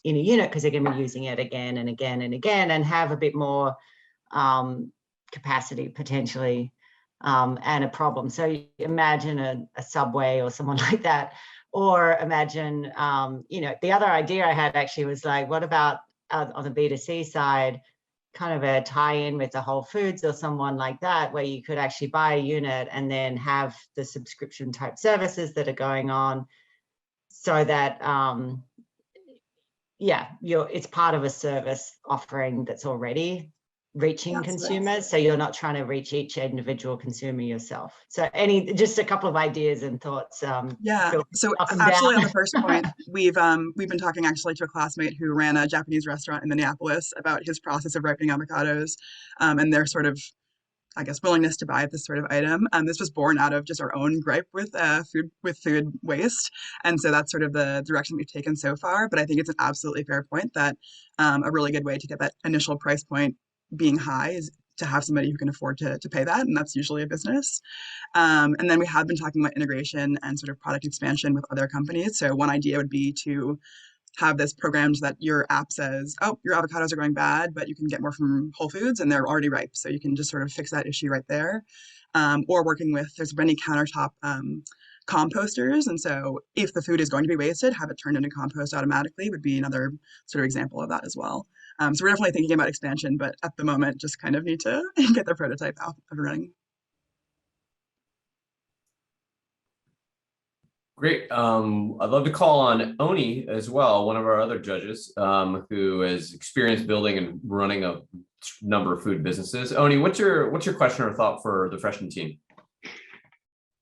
unit because they're going to be using it again and again and again, and have a bit more capacity potentially. And a problem. So imagine a Subway or someone like that, or imagine, you know, the other idea I had actually was like, what about on the B2C side, kind of a tie-in with the Whole Foods or someone like that, where you could actually buy a unit and then have the subscription type services that are going on, so that, yeah, it's part of a service offering that's already reaching consumers, so you're not trying to reach each individual consumer yourself. So just a couple of ideas and thoughts. Yeah, so absolutely on the first point, we've been talking actually to a classmate who ran a Japanese restaurant in Minneapolis about his process of ripening avocados, and their sort of, I guess, willingness to buy this sort of item. This was born out of just our own gripe with food waste, and so that's sort of the direction we've taken so far. But I think it's an absolutely fair point that a really good way to get that initial price point being high is to have somebody who can afford to pay that, and that's usually a business. And then we have been talking about integration and sort of product expansion with other companies. So one idea would be to have this programmed that your app says, oh, your avocados are going bad, but you can get more from Whole Foods and they're already ripe. So you can just sort of fix that issue right there. Or working with, there's many countertop composters. And so if the food is going to be wasted, have it turned into compost automatically would be another sort of example of that as well. So we're definitely thinking about expansion, but at the moment, just kind of need to get the prototype out and running. Great. I'd love to call on Oni as well, one of our other judges, who has experience building and running a number of food businesses. Oni, what's your question or thought for the freshman team?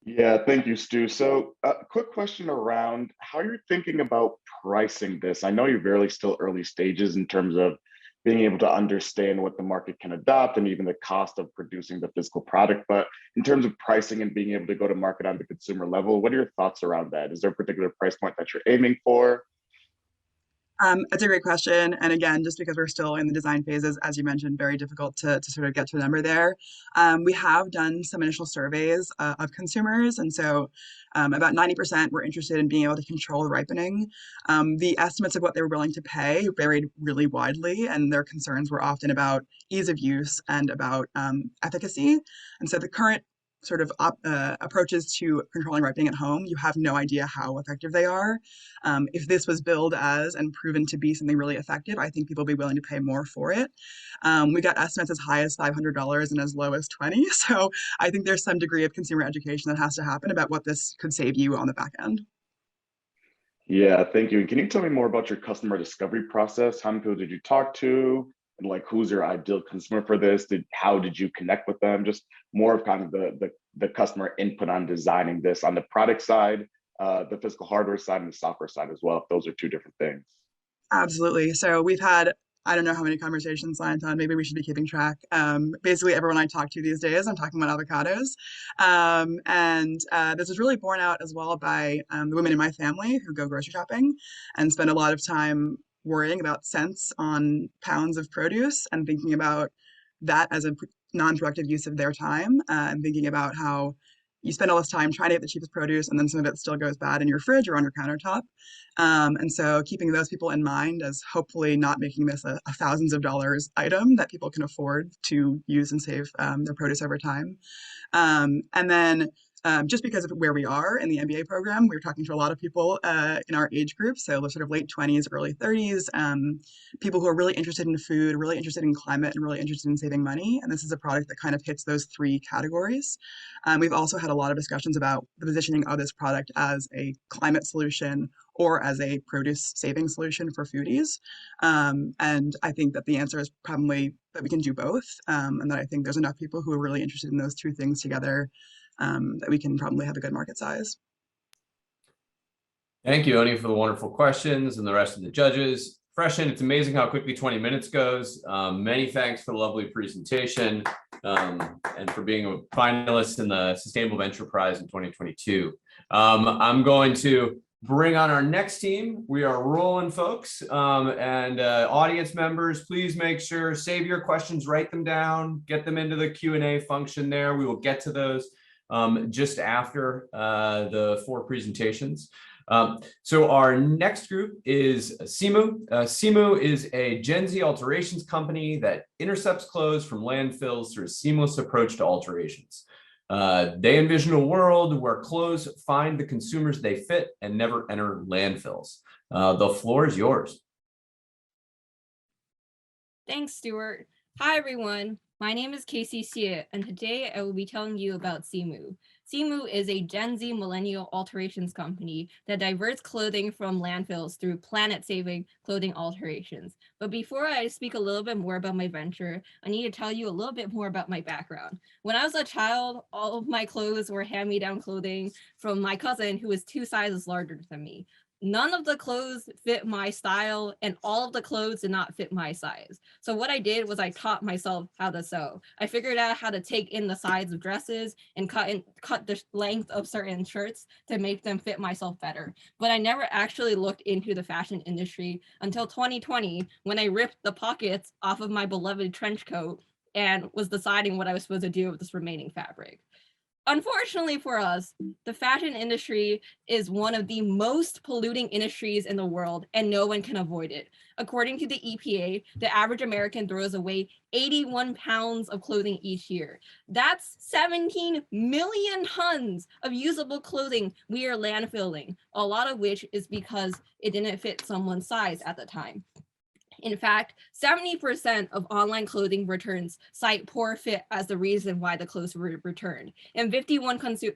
Yeah, thank you, Stu. So quick question around how you're thinking about pricing this. I know you're really still early stages in terms of being able to understand what the market can adopt and even the cost of producing the physical product. But in terms of pricing and being able to go to market on the consumer level, what are your thoughts around that? Is there a particular price point that you're aiming for? It's a great question. And again, just because we're still in the design phases, as you mentioned, very difficult to sort of get to a number there. We have done some initial surveys of consumers. And so about 90% were interested in being able to control the ripening. The estimates of what they were willing to pay varied really widely, and their concerns were often about ease of use and about efficacy. And so the current sort of approaches to controlling ripening at home, you have no idea how effective they are. If this was billed as and proven to be something really effective, I think people will be willing to pay more for it. We got estimates as high as $500 and as low as $20. So I think there's some degree of consumer education that has to happen about what this could save you on the back end. Yeah, thank you. And can you tell me more about your customer discovery process? How many people did you talk to? And like, who's your ideal consumer for this? How did you connect with them? Just more of kind of the customer input on designing this on the product side, the physical hardware side, and the software side as well, if those are two different things. Absolutely. So we've had, I don't know how many conversations, Anton, maybe we should be keeping track. Basically everyone I talk to these days, I'm talking about avocados. This is really borne out as well by the women in my family who go grocery shopping and spend a lot of time worrying about cents on pounds of produce and thinking about that as a non-productive use of their time, and thinking about how you spend all this time trying to get the cheapest produce and then some of it still goes bad in your fridge or on your countertop. And so keeping those people in mind as hopefully not making this a thousands of dollars item that people can afford to use and save their produce over time. And then just because of where we are in the MBA program, we're talking to a lot of people in our age group, so the sort of late 20s, early 30s, people who are really interested in food, really interested in climate, and really interested in saving money. And this is a product that kind of hits those three categories. We've also had a lot of discussions about the positioning of this product as a climate solution or as a produce saving solution for foodies. And I think that the answer is probably that we can do both, and that I think there's enough people who are really interested in those two things together that we can probably have a good market size. Thank you, Oni, for the wonderful questions and the rest of the judges. Freshen, it's amazing how quickly 20 minutes goes. Many thanks for the lovely presentation and for being a finalist in the Sustainable Venture Prize in 2022. I'm going to bring on our next team. We are rolling, folks, and audience members, please make sure, save your questions, write them down, get them into the Q&A function there. We will get to those just after the 4 presentations. So our next group is Simu. Simu is a Gen Z alterations company that intercepts clothes from landfills through a seamless approach to alterations. They envision a world where clothes find the consumers they fit and never enter landfills. The floor is yours. Thanks, Stuart. Hi, everyone. My name is Casey Sia, and today I will be telling you about Simu. Simu is a Gen Z millennial alterations company that diverts clothing from landfills through planet-saving clothing alterations. But before I speak a little bit more about my venture, I need to tell you a little bit more about my background. When I was a child, all of my clothes were hand-me-down clothing from my cousin who was 2 sizes larger than me. None of the clothes fit my style, and all of the clothes did not fit my size. So what I did was I taught myself how to sew. I figured out how to take in the sides of dresses and cut the length of certain shirts to make them fit myself better. But I never actually looked into the fashion industry until 2020, when I ripped the pockets off of my beloved trench coat and was deciding what I was supposed to do with this remaining fabric. Unfortunately for us, the fashion industry is one of the most polluting industries in the world, and no one can avoid it. According to the EPA, the average American throws away 81 pounds of clothing each year. That's 17 million tons of usable clothing we are landfilling, a lot of which is because it didn't fit someone's size at the time. In fact, 70% of online clothing returns cite poor fit as the reason why the clothes were returned, and 51%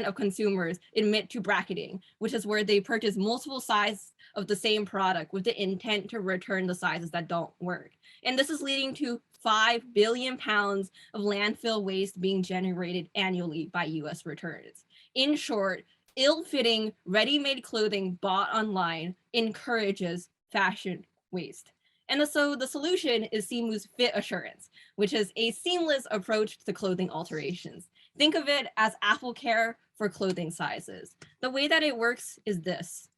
of consumers admit to bracketing, which is where they purchase multiple sizes of the same product with the intent to return the sizes that don't work. And this is leading to 5 billion pounds of landfill waste being generated annually by US returns. In short, ill-fitting, ready-made clothing bought online encourages fashion waste. And so the solution is Simu's Fit Assurance, which is a seamless approach to clothing alterations. Think of it as Apple Care for clothing sizes. The way that it works is this.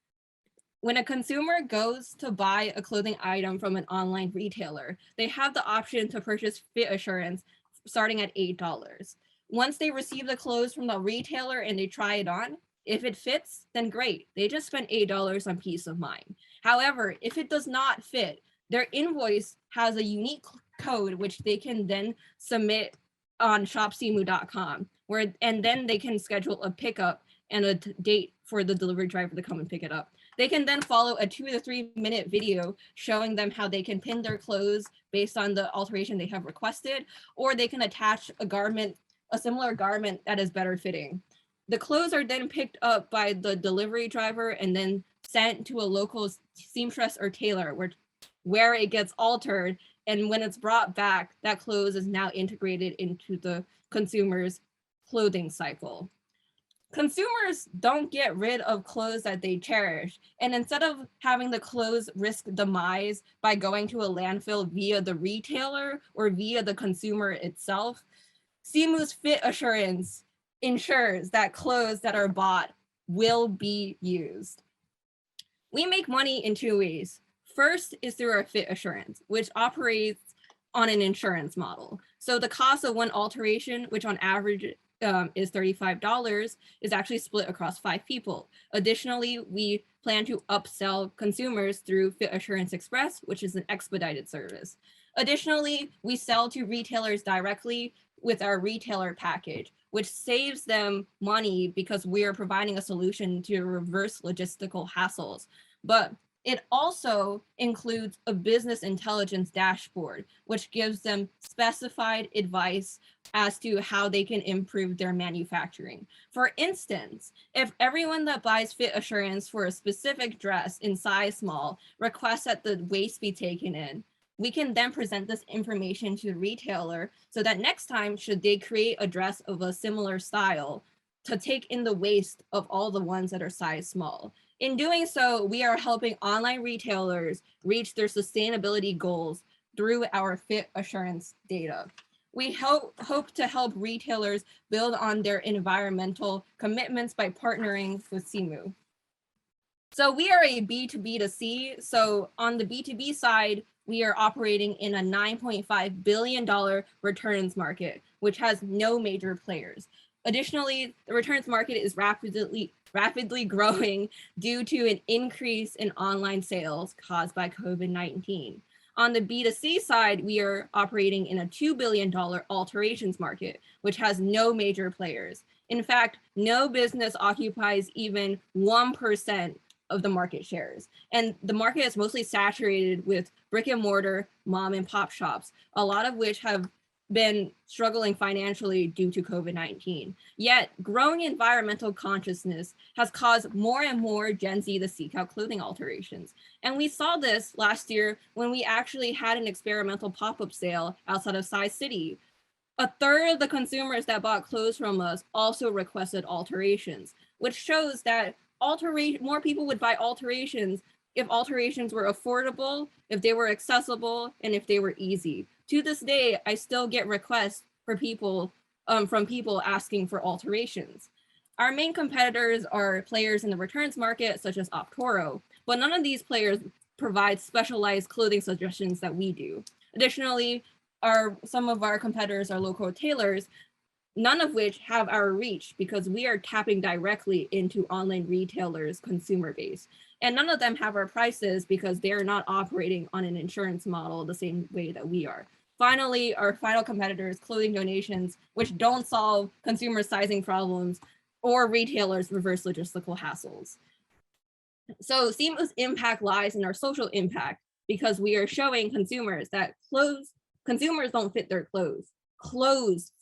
When a consumer goes to buy a clothing item from an online retailer, they have the option to purchase Fit Assurance starting at $8. Once they receive the clothes from the retailer and they try it on, if it fits, then great. They just spent $8 on peace of mind. However, if it does not fit, their invoice has a unique code which they can then submit on shopsimu.com, and then they can schedule a pickup and a date for the delivery driver to come and pick it up. They can then follow a 2 to 3 minute video showing them how they can pin their clothes based on the alteration they have requested, or they can attach a similar garment that is better fitting. The clothes are then picked up by the delivery driver and then sent to a local seamstress or tailor where it gets altered, and when it's brought back, that clothes is now integrated into the consumer's clothing cycle. Consumers don't get rid of clothes that they cherish, and instead of having the clothes risk demise by going to a landfill via the retailer or via the consumer itself, Simu's Fit Assurance ensures that clothes that are bought will be used. We make money in 2 ways. First is through our Fit Assurance, which operates on an insurance model. So the cost of one alteration, which on average is $35, is actually split across 5 people. Additionally, we plan to upsell consumers through Fit Assurance Express, which is an expedited service. Additionally, we sell to retailers directly with our retailer package, which saves them money because we are providing a solution to reverse logistical hassles. But it also includes a business intelligence dashboard, which gives them specified advice as to how they can improve their manufacturing. For instance, if everyone that buys Fit Assurance for a specific dress in size small requests that the waist be taken in, we can then present this information to the retailer so that next time, should they create a dress of a similar style, to take in the waste of all the ones that are size small. In doing so, we are helping online retailers reach their sustainability goals through our fit assurance data. We hope to help retailers build on their environmental commitments by partnering with Simu. So we are a B2B2C. So on the B2B side, we are operating in a $9.5 billion returns market, which has no major players. Additionally, the returns market is rapidly growing due to an increase in online sales caused by COVID-19. On the B2C side, we are operating in a $2 billion alterations market, which has no major players. In fact, no business occupies even 1% of the market shares. And the market is mostly saturated with brick and mortar mom and pop shops, a lot of which have been struggling financially due to COVID-19. Yet growing environmental consciousness has caused more and more Gen Z to seek out clothing alterations. And we saw this last year when we actually had an experimental pop-up sale outside of Size City. A third of the consumers that bought clothes from us also requested alterations, which shows that more people would buy alterations if alterations were affordable, if they were accessible, and if they were easy. To this day, I still get requests for people from people asking for alterations. Our main competitors are players in the returns market, such as Optoro, but none of these players provide specialized clothing suggestions that we do. Additionally, some of our competitors are local tailors, none of which have our reach because we are tapping directly into online retailers' consumer base. And none of them have our prices because they're not operating on an insurance model the same way that we are. Finally, our final competitors, clothing donations, which don't solve consumer sizing problems or retailers' reverse logistical hassles. So Simu's impact lies in our social impact because we are showing consumers that consumers don't fit their clothes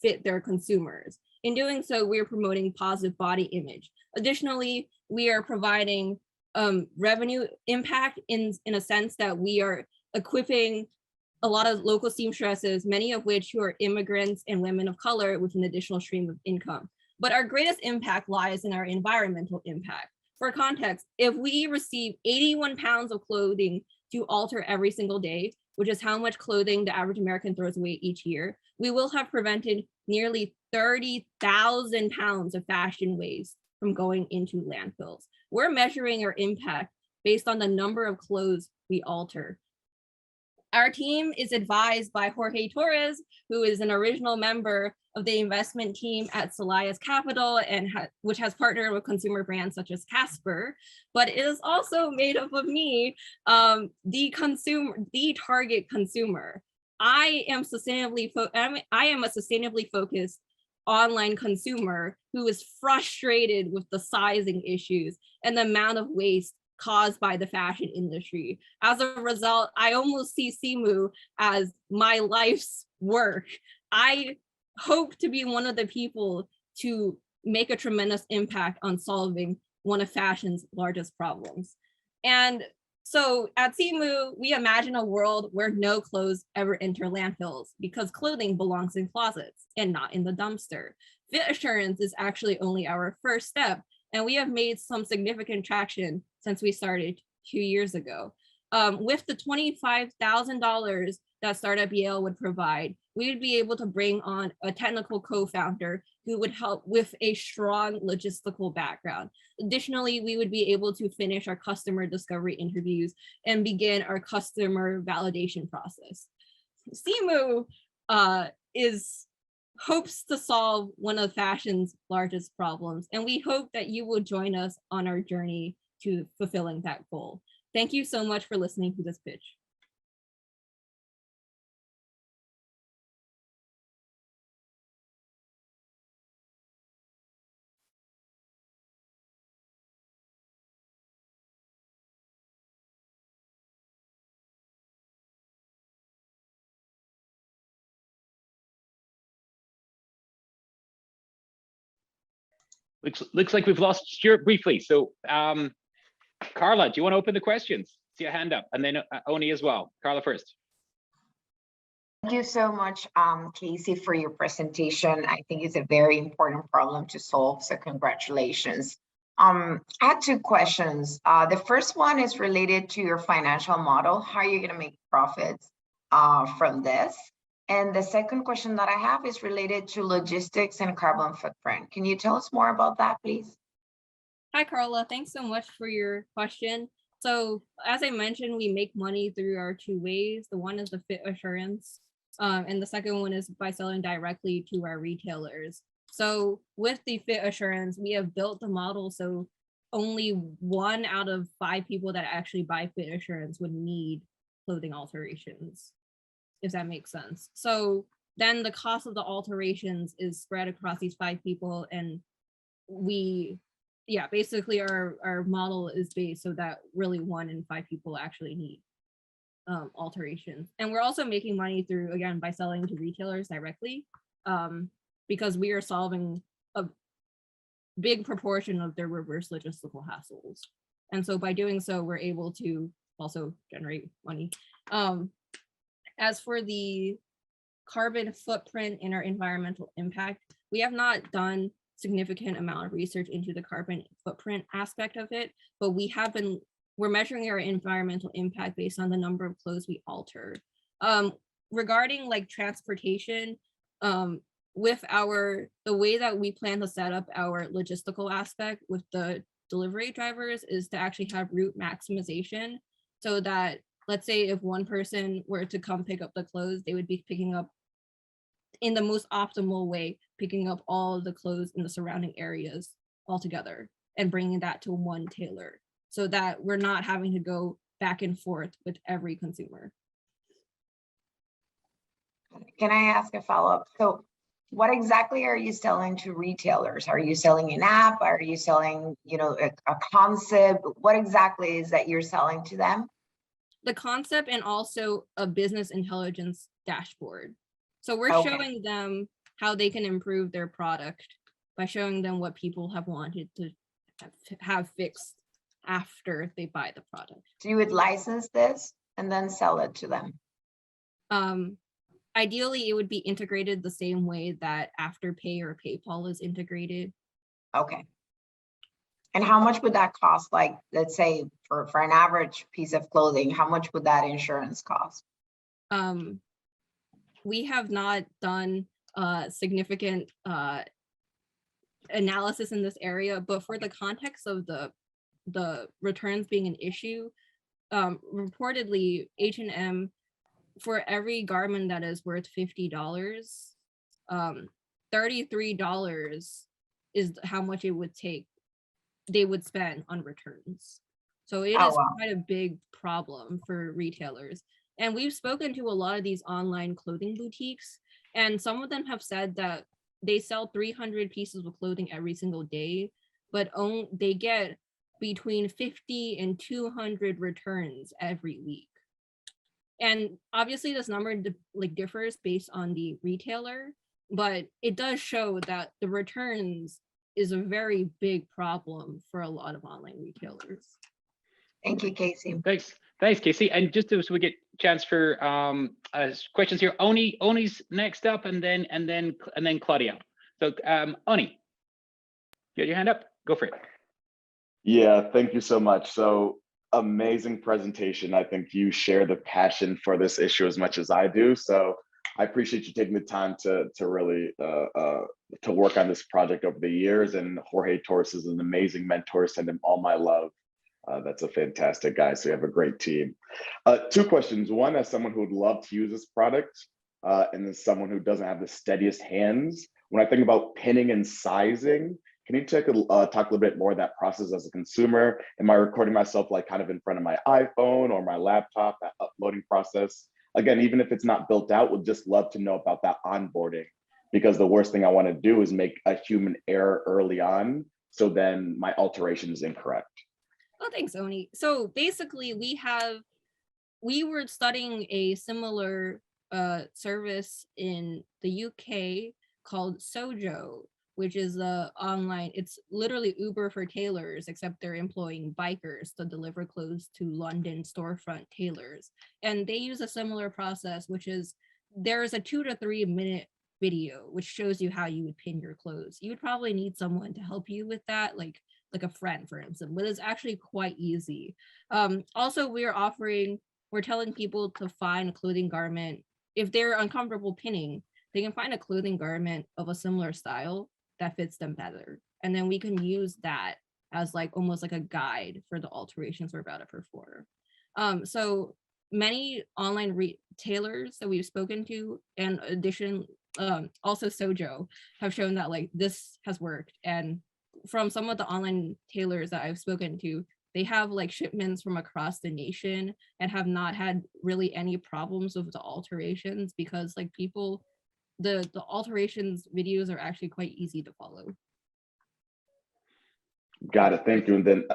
fit their consumers. In doing so, we're promoting positive body image. Additionally, we are providing revenue impact in a sense that we are equipping a lot of local seamstresses, many of which who are immigrants and women of color with an additional stream of income. But our greatest impact lies in our environmental impact. For context, if we receive 81 pounds of clothing to alter every single day, which is how much clothing the average American throws away each year, we will have prevented nearly 30,000 pounds of fashion waste from going into landfills. We're measuring our impact based on the number of clothes we alter. Our team is advised by Jorge Torres, who is an original member of the investment team at Celias Capital, and which has partnered with consumer brands such as Casper, but it is also made up of me, the target consumer. I am a sustainably focused online consumer who is frustrated with the sizing issues and the amount of waste caused by the fashion industry. As a result, I almost see Simu as my life's work. I hope to be one of the people to make a tremendous impact on solving one of fashion's largest problems. And so at Simu, we imagine a world where no clothes ever enter landfills because clothing belongs in closets and not in the dumpster. Fit assurance is actually only our first step, and we have made some significant traction since we started 2 years ago. With the $25,000 that Startup Yale would provide, we would be able to bring on a technical co-founder who would help with a strong logistical background. Additionally, we would be able to finish our customer discovery interviews and begin our customer validation process. Simu hopes to solve one of fashion's largest problems, and we hope that you will join us on our journey to fulfilling that goal. Thank you so much for listening to this pitch. Looks like we've lost Stuart briefly. So Carla, do you want to open the questions? See a hand up, and then Oni as well. Carla first. Thank you so much, Casey, for your presentation. I think it's a very important problem to solve, so congratulations. I had two questions. The first one is related to your financial model. How are you going to make profits from this? And the second question that I have is related to logistics and carbon footprint. Can you tell us more about that, please? Hi, Carla. Thanks so much for your question. So as I mentioned, we make money through our two ways. The one is the fit assurance, and the second one is by selling directly to our retailers. So with the fit assurance, we have built the model so only 1 out of 5 people that actually buy fit assurance would need clothing alterations, if that makes sense. So then the cost of the alterations is spread across these 5 people, and basically our model is based so that really 1 in 5 people actually need alterations. And we're also making money through, again, by selling to retailers directly, because we are solving a big proportion of their reverse logistical hassles. And so by doing so, we're able to also generate money. As for the carbon footprint and our environmental impact, we have not done significant amount of research into the carbon footprint aspect of it, but we're measuring our environmental impact based on the number of clothes we alter. Regarding like transportation, with the way that we plan to set up our logistical aspect with the delivery drivers is to actually have route maximization, so that let's say if one person were to come pick up the clothes, they would be picking up in the most optimal way, picking up all the clothes in the surrounding areas all together and bringing that to one tailor, so that we're not having to go back and forth with every consumer. Can I ask a follow-up? So what exactly are you selling to retailers? Are you selling an app? Are you selling, a concept? What exactly is that you're selling to them? The concept and also a business intelligence dashboard. So we're showing them how they can improve their product by showing them what people have wanted to have fixed after they buy the product. So you would license this and then sell it to them? Ideally, it would be integrated the same way that Afterpay or PayPal is integrated. Okay. And how much would that cost? Like, let's say for an average piece of clothing, how much would that insurance cost? We have not done significant analysis in this area, but for the context of the returns being an issue, reportedly H&M, for every garment that is worth $50, $33 is how much they would spend on returns. So it is quite a big problem for retailers. And we've spoken to a lot of these online clothing boutiques, and some of them have said that they sell 300 pieces of clothing every single day, but they get between 50 and 200 returns every week. And obviously this number differs based on the retailer, but it does show that the returns is a very big problem for a lot of online retailers. Thank you, Casey. Thanks, Casey. And just so we get a chance for questions here, Oni's next up, and then Claudia. So Oni, you got your hand up? Go for it. Yeah, thank you so much. So amazing presentation. I think you share the passion for this issue as much as I do. So I appreciate you taking the time to really to work on this project over the years. And Jorge Torres is an amazing mentor. Send him all my love. That's a fantastic guy. So you have a great team. 2 questions. One, as someone who would love to use this product, and as someone who doesn't have the steadiest hands, when I think about pinning and sizing, can you talk a little bit more of that process as a consumer? Am I recording myself like kind of in front of my iPhone or my laptop, that uploading process? Again, even if it's not built out, would just love to know about that onboarding, because the worst thing I want to do is make a human error early on, so then my alteration is incorrect. Oh, thanks, Oni. So basically we were studying a similar service in the UK called Sojo, which is online, it's literally Uber for tailors, except they're employing bikers to deliver clothes to London storefront tailors. And they use a similar process, which is there's a 2 to 3 minute video which shows you how you would pin your clothes. You would probably need someone to help you with that, like a friend, for instance, but it's actually quite easy. Also, we're telling people to find a clothing garment. If they're uncomfortable pinning, they can find a clothing garment of a similar style that fits them better. And then we can use that as like almost like a guide for the alterations we're about to perform. So many online retailers that we've spoken to, and also Sojo, have shown that like this has worked. And from some of the online tailors that I've spoken to, they have like shipments from across the nation and have not had really any problems with the alterations, because like people, the alterations videos are actually quite easy to follow. Got it. Thank you. And then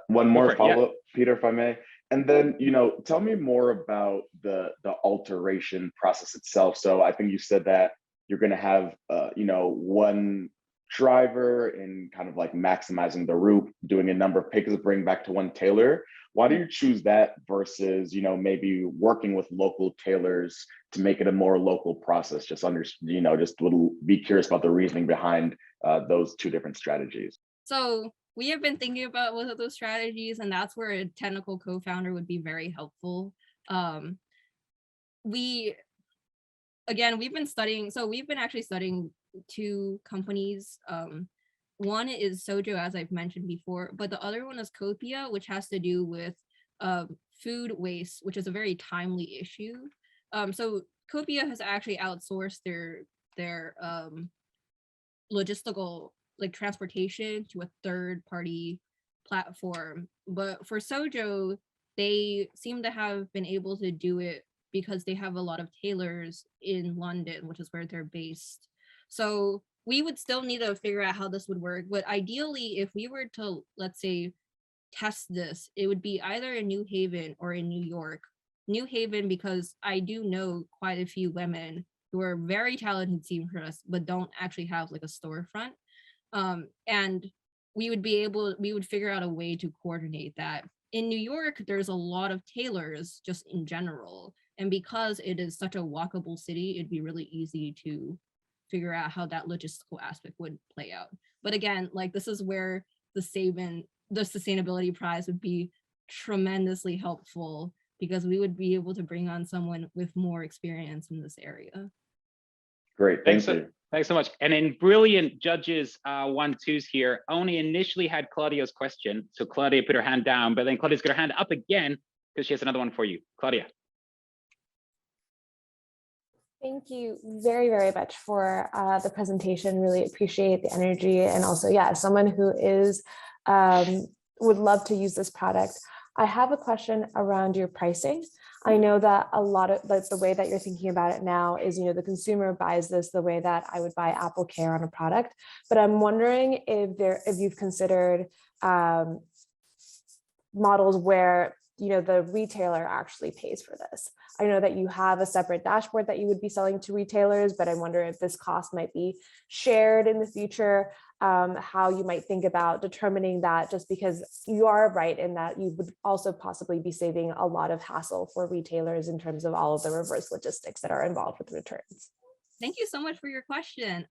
one more follow-up, Peter, if I may. And then, tell me more about the alteration process itself. So I think you said that you're going to have, one driver and kind of like maximizing the route, doing a number of picks, bring back to one tailor. Why do you choose that versus, maybe working with local tailors to make it a more local process? Just be curious about the reasoning behind those two different strategies. So we have been thinking about both of those strategies, and that's where a technical co-founder would be very helpful. We've been actually studying two companies. One is Sojo, as I've mentioned before, but the other one is Copia, which has to do with food waste, which is a very timely issue. So Copia has actually outsourced their logistical, like transportation, to a third-party platform. But for Sojo, they seem to have been able to do it because they have a lot of tailors in London, which is where they're based. So we would still need to figure out how this would work. But ideally, if we were to, let's say, test this, it would be either in New Haven or in New York. New Haven, because I do know quite a few women who are very talented seamstresses, but don't actually have like a storefront. And we would figure out a way to coordinate that. In New York, there's a lot of tailors just in general. And because it is such a walkable city, it'd be really easy to figure out how that logistical aspect would play out. But again, like this is where the sustainability prize would be tremendously helpful, because we would be able to bring on someone with more experience in this area. Great, thank you. Thanks so much. And in brilliant judges 1-2s here, Oni initially had Claudia's question. So Claudia put her hand down, but then Claudia's got her hand up again because she has another one for you. Claudia. Thank you very, very much for the presentation. Really appreciate the energy. And also, as someone who is would love to use this product, I have a question around your pricing. I know that a lot of the way that you're thinking about it now is, the consumer buys this the way that I would buy Apple Care on a product. But I'm wondering if you've considered models where the retailer actually pays for this. I know that you have a separate dashboard that you would be selling to retailers, but I wonder if this cost might be shared in the future, how you might think about determining that, just because you are right in that you would also possibly be saving a lot of hassle for retailers in terms of all of the reverse logistics that are involved with returns. Thank you so much for your question.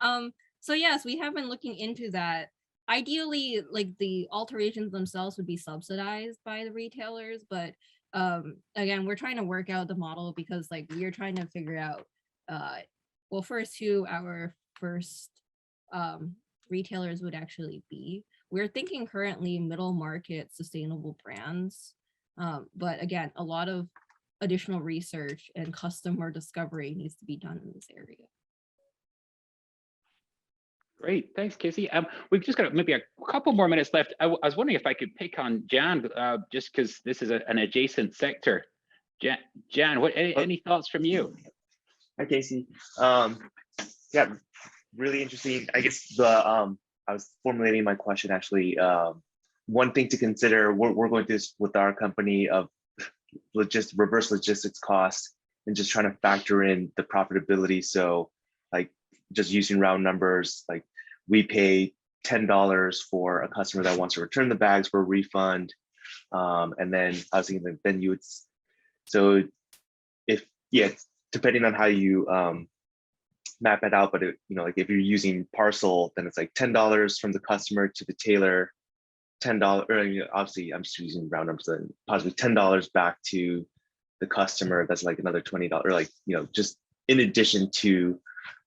So yes, we have been looking into that. Ideally, like the alterations themselves would be subsidized by the retailers, but again, we're trying to work out the model, because like we are trying to figure out first who our first retailers would actually be. We're thinking currently middle market sustainable brands, but again, a lot of additional research and customer discovery needs to be done in this area. Great, thanks, Casey. We've just got maybe a couple more minutes left. I was wondering if I could pick on Jan, just because this is an adjacent sector. Jan, any thoughts from you? Hi, Casey. Yeah, really interesting. I guess I was formulating my question actually. One thing to consider, we're going through this with our company of reverse logistics costs, and just trying to factor in the profitability. So like just using round numbers, like we pay $10 for a customer that wants to return the bags for a refund. And then I was thinking that then you would, so if, depending on how you map it out, but like if you're using parcel, then it's like $10 from the customer to the tailor, $10, or obviously I'm just using round numbers, then possibly $10 back to the customer. That's like another $20, like just in addition to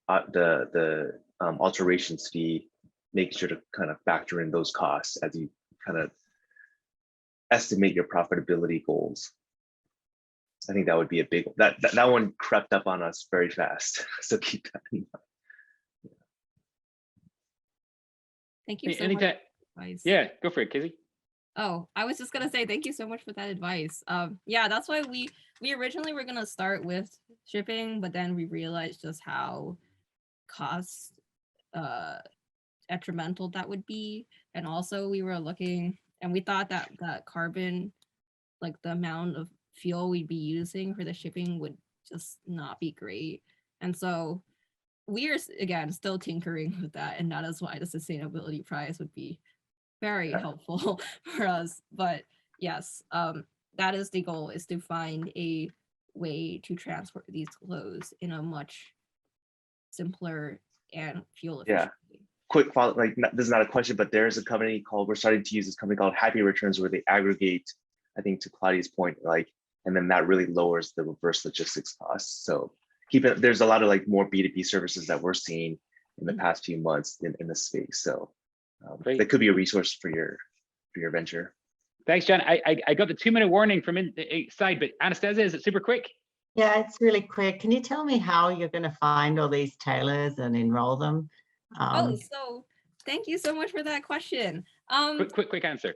the alterations fee, making sure to kind of factor in those costs as you kind of estimate your profitability goals. I think that would be a big that one crept up on us very fast. So keep that in mind. Thank you so Anything much. that- Yeah, go for it, Kizzy. Oh, I was just gonna say thank you so much for that advice. Yeah, that's why we originally were gonna start with shipping, but then we realized just how cost detrimental that would be, and also we were looking and we thought that carbon, like the amount of fuel we'd be using for the shipping, would just not be great. And so we are again still tinkering with that, and that is why the sustainability prize would be very helpful for us. But yes, that is the goal, is to find a way to transport these clothes in a much simpler and fuel efficient way. Quick follow, like this is not a question, but there's a company called, we're starting to use this company called Happy Returns, where they aggregate, I think to Claudia's point, like, and then that really lowers the reverse logistics costs. So there's a lot of like more B2B services that we're seeing in the past few months in this space. So that could be a resource for your venture. Thanks, John. I got the 2-minute warning from inside, but Anastasia, is it super quick? Yeah, it's really quick. Can you tell me how you're going to find all these tailors and enroll them? So thank you so much for that question. Quick answer.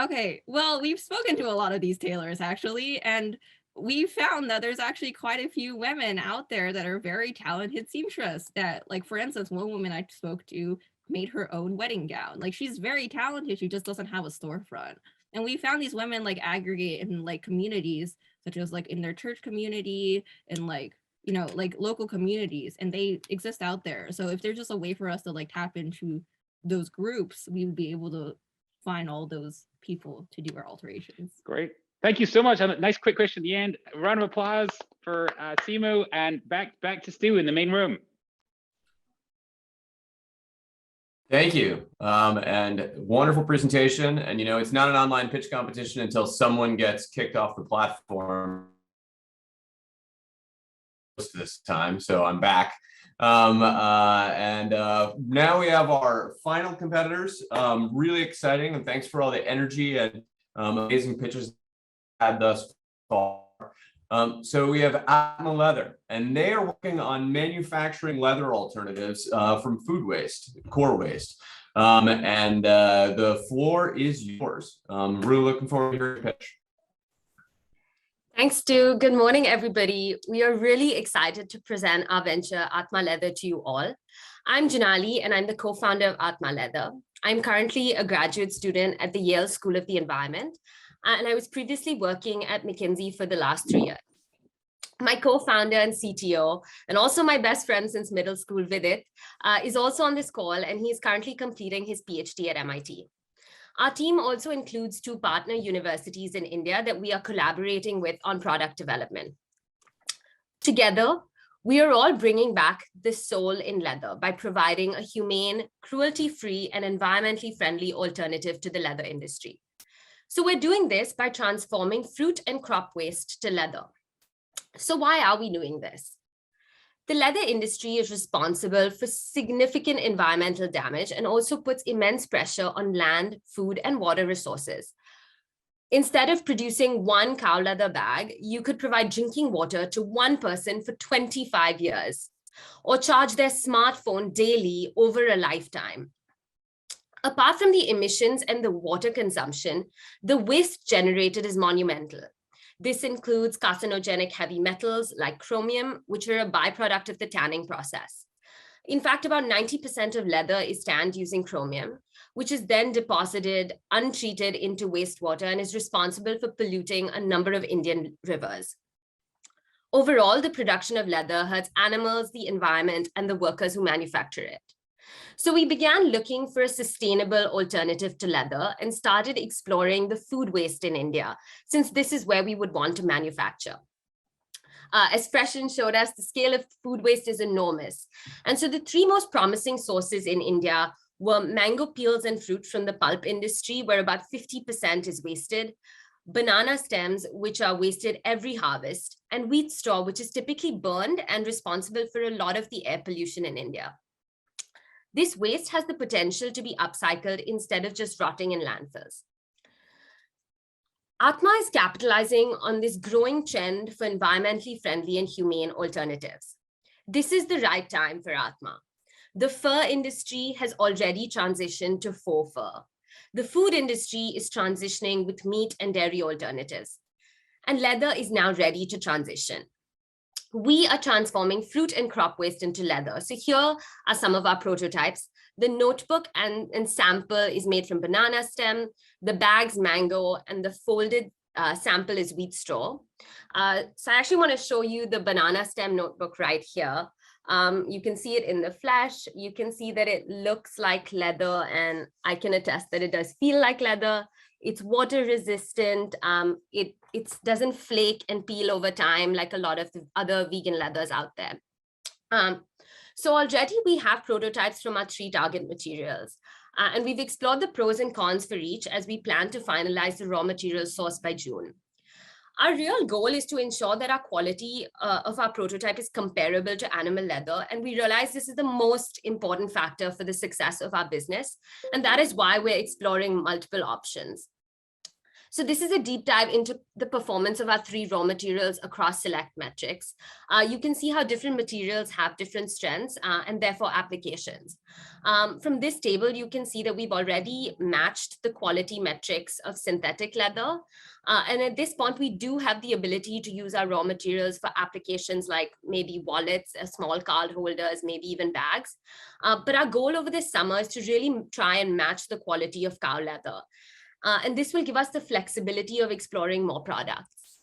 Okay, well, we've spoken to a lot of these tailors actually, and we found that there's actually quite a few women out there that are very talented seamstress that, like, for instance, one woman I spoke to made her own wedding gown. Like, she's very talented, she just doesn't have a storefront. And we found these women like aggregate in like communities, such as like in their church community and like, like local communities, and they exist out there. So if there's just a way for us to like tap into those groups, we would be able to find all those people to do our alterations. Great. Thank you so much. A nice quick question at the end. A round of applause for Simu, and back to Stu in the main room. Thank you. And wonderful presentation. And it's not an online pitch competition until someone gets kicked off the platform this time. So I'm back. Now we have our final competitors. Really exciting, and thanks for all the energy and amazing pitches had thus far. So we have Atma Leather, and they are working on manufacturing leather alternatives from food waste, core waste. The floor is yours. Really looking forward to your pitch. Thanks, Stu. Good morning, everybody. We are really excited to present our venture, Atma Leather, to you all. I'm Janali, and I'm the co-founder of Atma Leather. I'm currently a graduate student at the Yale School of the Environment, and I was previously working at McKinsey for the last 3 years. My co-founder and CTO, and also my best friend since middle school, Vidit, is also on this call, and he is currently completing his PhD at MIT. Our team also includes 2 partner universities in India that we are collaborating with on product development. Together, we are all bringing back the soul in leather by providing a humane, cruelty-free, and environmentally friendly alternative to the leather industry. So we're doing this by transforming fruit and crop waste to leather. So why are we doing this? The leather industry is responsible for significant environmental damage and also puts immense pressure on land, food, and water resources. Instead of producing 1 cow leather bag, you could provide drinking water to 1 person for 25 years, or charge their smartphone daily over a lifetime. Apart from the emissions and the water consumption, the waste generated is monumental. This includes carcinogenic heavy metals like chromium, which are a byproduct of the tanning process. In fact, about 90% of leather is tanned using chromium, which is then deposited untreated into wastewater and is responsible for polluting a number of Indian rivers. Overall, the production of leather hurts animals, the environment, and the workers who manufacture it. So we began looking for a sustainable alternative to leather and started exploring the food waste in India, since this is where we would want to manufacture. As Freshen showed us, the scale of food waste is enormous. And so the three most promising sources in India were mango peels and fruit from the pulp industry, where about 50% is wasted, banana stems, which are wasted every harvest, and wheat straw, which is typically burned and responsible for a lot of the air pollution in India. This waste has the potential to be upcycled instead of just rotting in landfills. Atma is capitalizing on this growing trend for environmentally friendly and humane alternatives. This is the right time for Atma. The fur industry has already transitioned to faux fur. The food industry is transitioning with meat and dairy alternatives. And leather is now ready to transition. We are transforming fruit and crop waste into leather. So here are some of our prototypes. The notebook and sample is made from banana stem, the bag's mango, and the folded sample is wheat straw. So I actually want to show you the banana stem notebook right here. You can see it in the flesh. You can see that it looks like leather, and I can attest that it does feel like leather. It's water resistant. It doesn't flake and peel over time like a lot of the other vegan leathers out there. So already we have prototypes from our 3 target materials. And we've explored the pros and cons for each as we plan to finalize the raw material source by June. Our real goal is to ensure that our quality of our prototype is comparable to animal leather. And we realize this is the most important factor for the success of our business. And that is why we're exploring multiple options. So this is a deep dive into the performance of our 3 raw materials across select metrics. You can see how different materials have different strengths and therefore applications. From this table, you can see that we've already matched the quality metrics of synthetic leather. And at this point, we do have the ability to use our raw materials for applications like maybe wallets, small card holders, maybe even bags. But our goal over this summer is to really try and match the quality of cow leather. And this will give us the flexibility of exploring more products.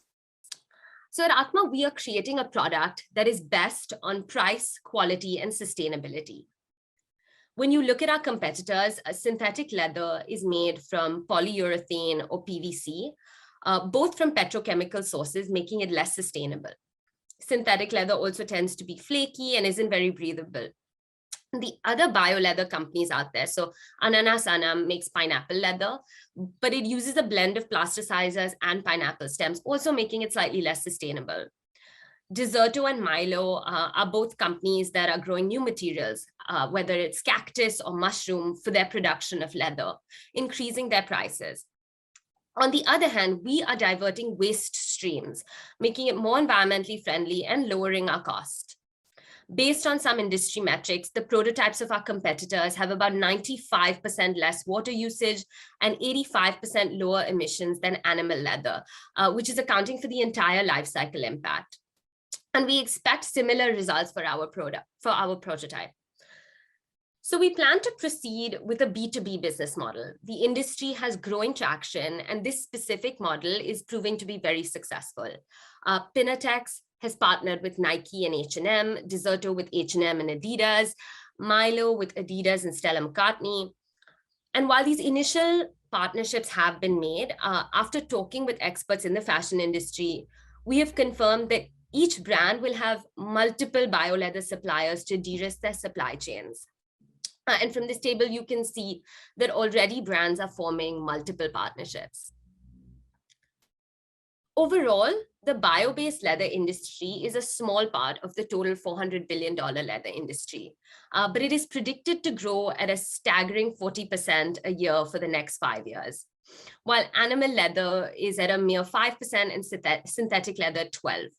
So at Atma, we are creating a product that is best on price, quality, and sustainability. When you look at our competitors, synthetic leather is made from polyurethane or PVC, both from petrochemical sources, making it less sustainable. Synthetic leather also tends to be flaky and isn't very breathable. The other bio-leather companies out there, so Ananas Anam makes pineapple leather, but it uses a blend of plasticizers and pineapple stems, also making it slightly less sustainable. Deserto and Milo are both companies that are growing new materials, whether it's cactus or mushroom, for their production of leather, increasing their prices. On the other hand, we are diverting waste streams, making it more environmentally friendly and lowering our cost. Based on some industry metrics, the prototypes of our competitors have about 95% less water usage and 85% lower emissions than animal leather, which is accounting for the entire life cycle impact. And we expect similar results for our prototype. So we plan to proceed with a B2b business model. The industry has growing traction, and this specific model is proving to be very successful. Pinatex has partnered with Nike and H&M, Deserto with H&M and Adidas, Milo with Adidas and Stella McCartney. And while these initial partnerships have been made, after talking with experts in the fashion industry, we have confirmed that each brand will have multiple bio-leather suppliers to de-risk their supply chains. And from this table, you can see that already brands are forming multiple partnerships. Overall, the bio-based leather industry is a small part of the total $400 billion leather industry, but it is predicted to grow at a staggering 40% a year for the next 5 years, while animal leather is at a mere 5% and synthetic leather 12%.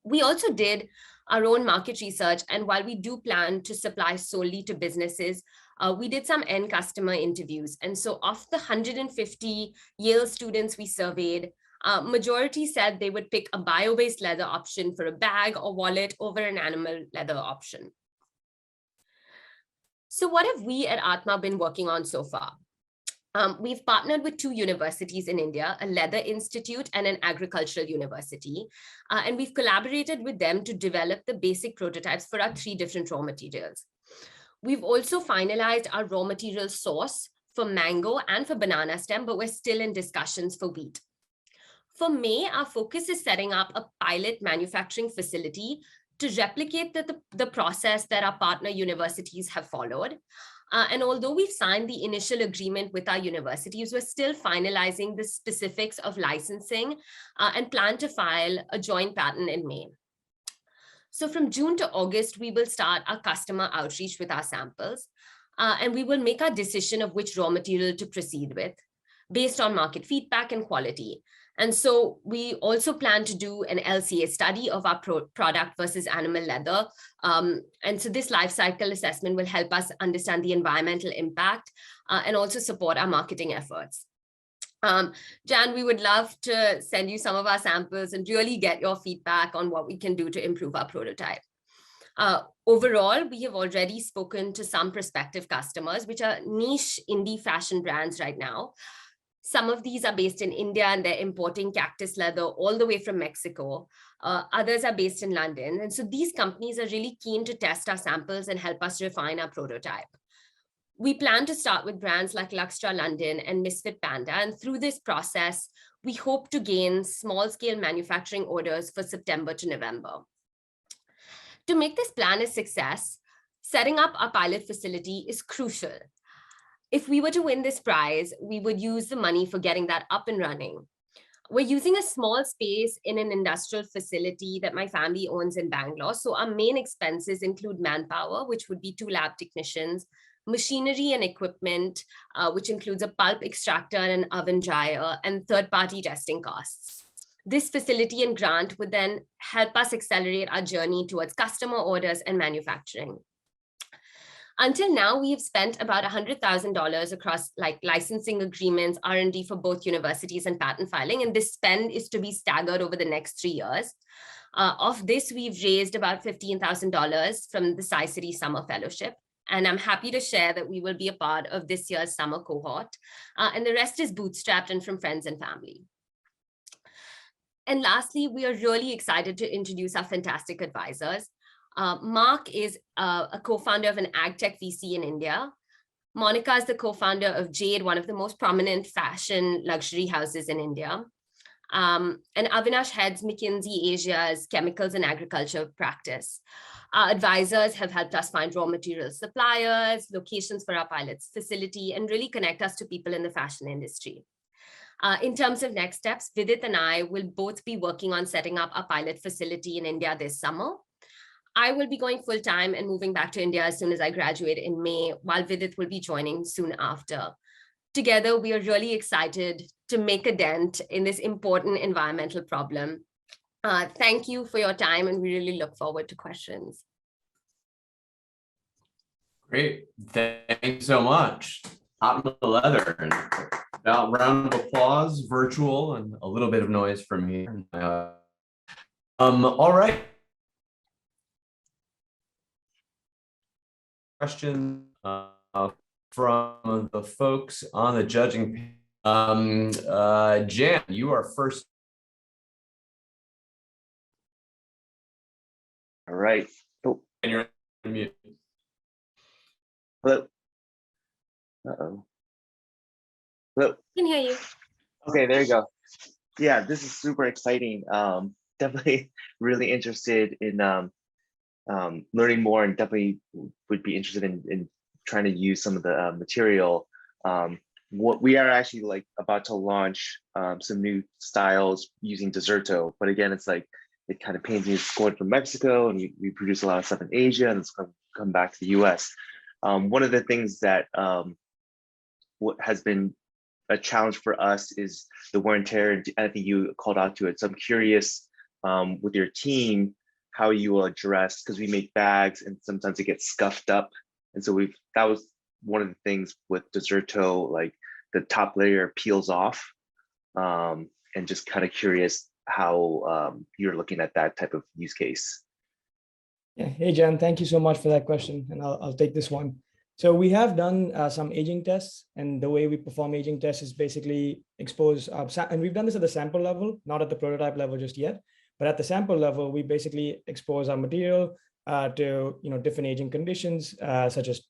We also did our own market research, and while we do plan to supply solely to businesses, we did some end customer interviews. And so of the 150 Yale students we surveyed, majority said they would pick a bio-based leather option for a bag or wallet over an animal leather option. So what have we at Atma been working on so far? We've partnered with 2 universities in India, a leather institute and an agricultural university, and we've collaborated with them to develop the basic prototypes for our 3 different raw materials. We've also finalized our raw material source for mango and for banana stem, but we're still in discussions for wheat. For May, our focus is setting up a pilot manufacturing facility to replicate the process that our partner universities have followed. And although we've signed the initial agreement with our universities, we're still finalizing the specifics of licensing and plan to file a joint patent in May. So from June to August, we will start our customer outreach with our samples, and we will make our decision of which raw material to proceed with based on market feedback and quality. And so we also plan to do an LCA study of our product versus animal leather. And so this life cycle assessment will help us understand the environmental impact and also support our marketing efforts. Jan, we would love to send you some of our samples and really get your feedback on what we can do to improve our prototype. Overall, we have already spoken to some prospective customers, which are niche indie fashion brands right now. Some of these are based in India and they're importing cactus leather all the way from Mexico. Others are based in London. And so these companies are really keen to test our samples and help us refine our prototype. We plan to start with brands like Luxtra London and Misfit Panda. And through this process, we hope to gain small-scale manufacturing orders for September to November. To make this plan a success, setting up our pilot facility is crucial. If we were to win this prize, we would use the money for getting that up and running. We're using a small space in an industrial facility that my family owns in Bangalore. So our main expenses include manpower, which would be 2 lab technicians, machinery and equipment, which includes a pulp extractor and an oven dryer, and third-party testing costs. This facility and grant would then help us accelerate our journey towards customer orders and manufacturing. Until now, we have spent about $100,000 across licensing agreements, R&D for both universities and patent filing, and this spend is to be staggered over the next 3 years. Of this, we've raised about $15,000 from the Sci-City Summer Fellowship, and I'm happy to share that we will be a part of this year's summer cohort, and the rest is bootstrapped and from friends and family. And lastly, we are really excited to introduce our fantastic advisors. Mark is a co-founder of an ag tech VC in India. Monica is the co-founder of Jade, one of the most prominent fashion luxury houses in India. And Avinash heads McKinsey Asia's chemicals and agriculture practice. Our advisors have helped us find raw material suppliers, locations for our pilot's facility, and really connect us to people in the fashion industry. In terms of next steps, Vidit and I will both be working on setting up a pilot facility in India this summer. I will be going full-time and moving back to India as soon as I graduate in May, while Vidit will be joining soon after. Together, we are really excited to make a dent in this important environmental problem. Thank you for your time, and we really look forward to questions. Great, thank you so much. Atma Leather, and a round of applause, virtual, and a little bit of noise from here. All right. Question from the folks on the judging panel. Jan, you are first. All right. Oh, And you're on mute. hello. Uh-oh. Hello. I can hear you. Okay, there you go. Yeah, this is super exciting. Definitely really interested in learning more, and definitely would be interested in trying to use some of the material. What we are actually about to launch some new styles using Deserto, but again, it's it kind of pains me. It's going from Mexico, and we produce a lot of stuff in Asia, and it's going to come back to the US. One of the things that what has been a challenge for us is the wear and tear, and I think you called out to it. So I'm curious with your team how you will address, because we make bags and sometimes it gets scuffed up, and so that was one of the things with Deserto, the top layer peels off, and just kind of curious how you're looking at that type of use case. Yeah. Hey, Jan, thank you so much for that question, and I'll take this one. So we have done some aging tests, and the way we perform aging tests is basically expose, and we've done this at the sample level, not at the prototype level just yet, but at the sample level, we basically expose our material to different aging conditions, such as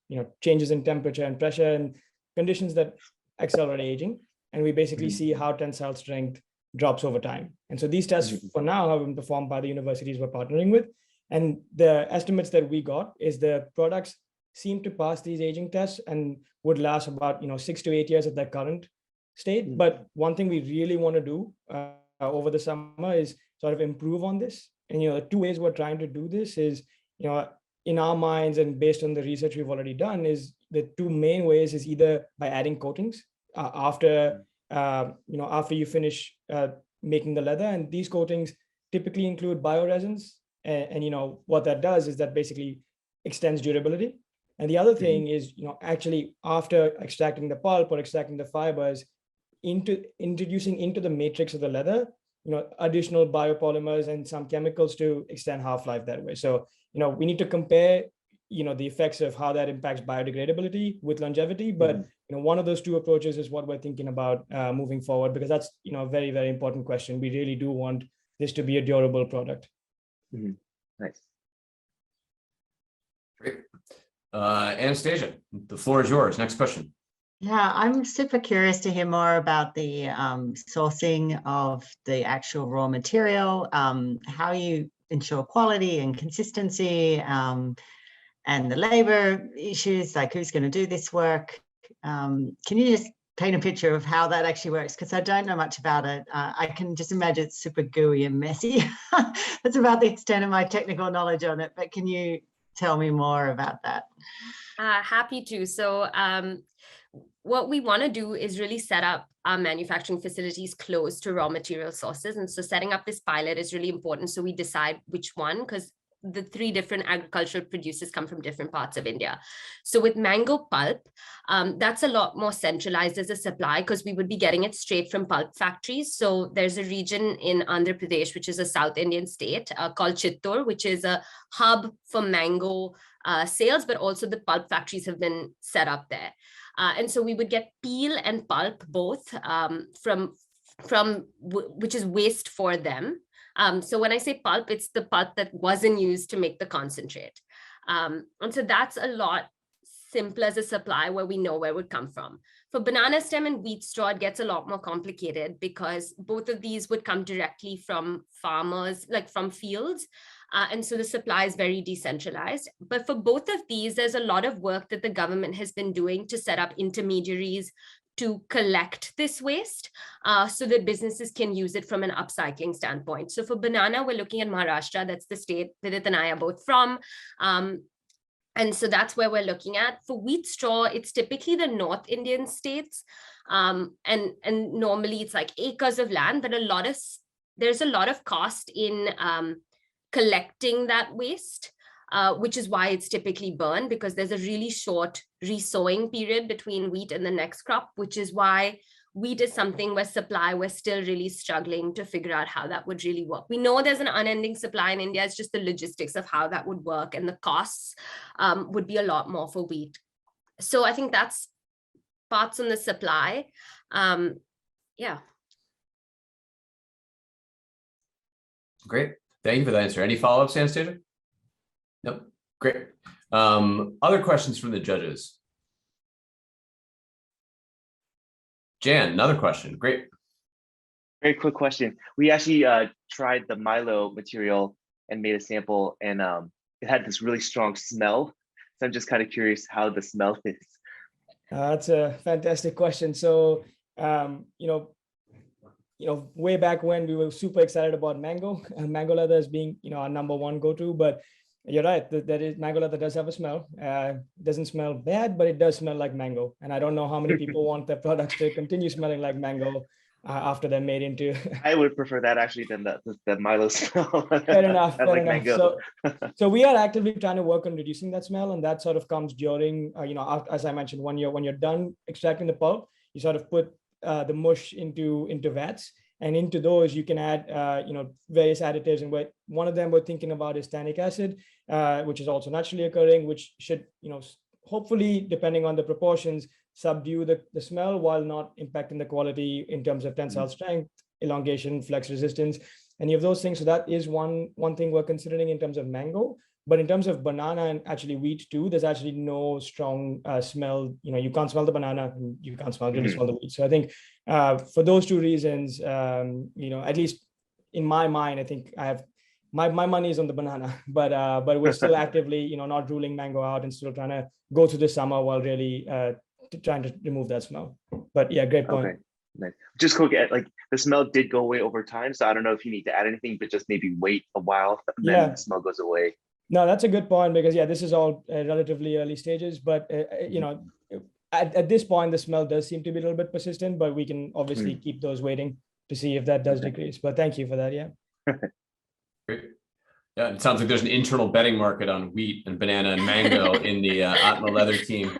changes in temperature and pressure and conditions that accelerate aging, and we basically see how tensile strength drops over time. And so these tests for now have been performed by the universities we're partnering with. And the estimates that we got is the products seem to pass these aging tests and would last about 6 to 8 years at their current state. But one thing we really want to do over the summer is sort of improve on this. And the two ways we're trying to do this is, in our minds and based on the research we've already done, is the two main ways is either by adding coatings after you finish making the leather, and these coatings typically include bioresins. And what that does is that basically extends durability. And the other thing is, actually after extracting the pulp or extracting the fibers, introducing into the matrix of the leather, additional biopolymers and some chemicals to extend half-life that way. So, we need to compare, the effects of how that impacts biodegradability with longevity. But, one of those two approaches is what we're thinking about moving forward, because that's, a very, very important question. We really do want this to be a durable product. Nice. Great. Anastasia, the floor is yours. Next question. Yeah, I'm super curious to hear more about the sourcing of the actual raw material, how you ensure quality and consistency, and the labor issues, like who's going to do this work. Can you just paint a picture of how that actually works? Because I don't know much about it. I can just imagine it's super gooey and messy. That's about the extent of my technical knowledge on it, but can you tell me more about that? Happy to. So what we want to do is really set up our manufacturing facilities close to raw material sources. And so setting up this pilot is really important. So we decide which one, because the 3 different agricultural producers come from different parts of India. So with mango pulp, that's a lot more centralized as a supply, because we would be getting it straight from pulp factories. So there's a region in Andhra Pradesh, which is a South Indian state called Chittor, which is a hub for mango sales, but also the pulp factories have been set up there. And so we would get peel and pulp both from which is waste for them. So when I say pulp, it's the pulp that wasn't used to make the concentrate. And so that's a lot simpler as a supply, where we know where it would come from. For banana stem and wheat straw, it gets a lot more complicated, because both of these would come directly from farmers, like from fields. And so the supply is very decentralized. But for both of these, there's a lot of work that the government has been doing to set up intermediaries to collect this waste so that businesses can use it from an upcycling standpoint. So for banana, we're looking at Maharashtra. That's the state Vidit and I are both from. And so that's where we're looking at. For wheat straw, it's typically the North Indian states. And normally it's like acres of land, but there's a lot of cost in collecting that waste, which is why it's typically burned, because there's a really short resowing period between wheat and the next crop, which is why wheat is something where we're still really struggling to figure out how that would really work. We know there's an unending supply in India. It's just the logistics of how that would work, and the costs would be a lot more for wheat. So I think that's parts on the supply. Yeah. Great. Thank you for that answer. Any follow-ups, Anastasia? Nope. Great. Other questions from the judges? Jan, another question. Great. Very quick question. We actually tried the Milo material and made a sample, and it had this really strong smell. So I'm just kind of curious how the smell is. That's a fantastic question. So, way back when, we were super excited about mango leather as being, our #1 go-to, but you're right, mango leather does have a smell. It doesn't smell bad, but it does smell like mango. And I don't know how many people want their products to continue smelling like mango after they're made into. I would prefer that actually than the Milo smell. Fair enough. I like mango. So we are actively trying to work on reducing that smell, and that sort of comes during, as I mentioned, when you're done extracting the pulp, you sort of put the mush into vats. And into those, you can add, various additives. And one of them we're thinking about is tannic acid, which is also naturally occurring, which should, hopefully, depending on the proportions, subdue the smell while not impacting the quality in terms of tensile strength, elongation, flex resistance, any of those things. So that is one thing we're considering in terms of mango. But in terms of banana and actually wheat too, there's actually no strong smell. You can't smell the banana, and you can't really smell the wheat. So I think for those two reasons, at least in my mind, I think I have my money is on the banana, but we're still actively, not ruling mango out and still trying to go through the summer while really trying to remove that smell. But yeah, great point. Okay. Nice. Just quick, like the smell did go away over time, so I don't know if you need to add anything, but just maybe wait a while, then the smell goes away. No, that's a good point, because this is all relatively early stages, but at this point, the smell does seem to be a little bit persistent, but we can obviously keep those waiting to see if that does decrease. But thank you for that. Yeah. Great. Yeah, it sounds like there's an internal betting market on wheat and banana and mango in the Atma Leather team.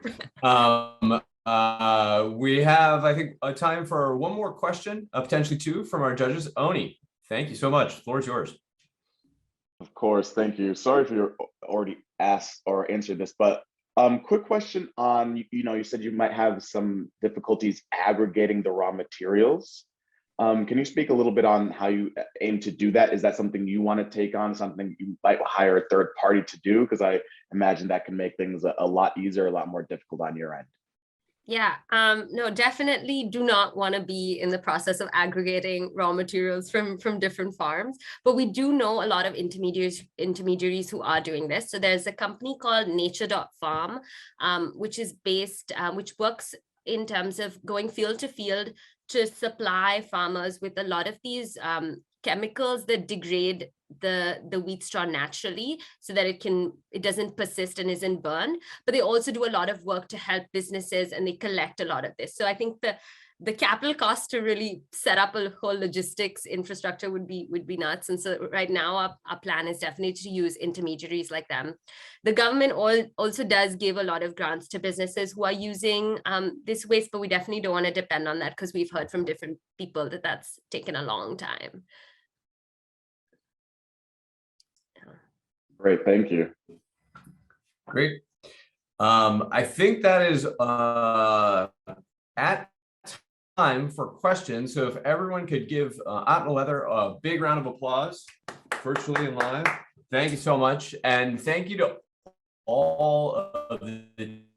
We have, I think, a time for one more question, potentially two from our judges. Oni, thank you so much. The floor is yours. Of course, thank you. Sorry if you already asked or answered this, but quick question on, you said you might have some difficulties aggregating the raw materials. Can you speak a little bit on how you aim to do that? Is that something you want to take on, something you might hire a third party to do? Because I imagine that can make things a lot easier, a lot more difficult on your end. Yeah, no, definitely do not want to be in the process of aggregating raw materials from different farms, but we do know a lot of intermediaries who are doing this. So there's a company called nature.farm, which is based, which works in terms of going field to field to supply farmers with a lot of these chemicals that degrade the wheat straw naturally, so that it doesn't persist and isn't burned. But they also do a lot of work to help businesses, and they collect a lot of this. So I think the capital cost to really set up a whole logistics infrastructure would be nuts. And so right now our plan is definitely to use intermediaries like them. The government also does give a lot of grants to businesses who are using this waste, but we definitely don't want to depend on that, because we've heard from different people that that's taken a long time. Great, thank you. Great. I think that is at time for questions. So if everyone could give Atma Leather a big round of applause, virtually and live. Thank you so much. And thank you to all of the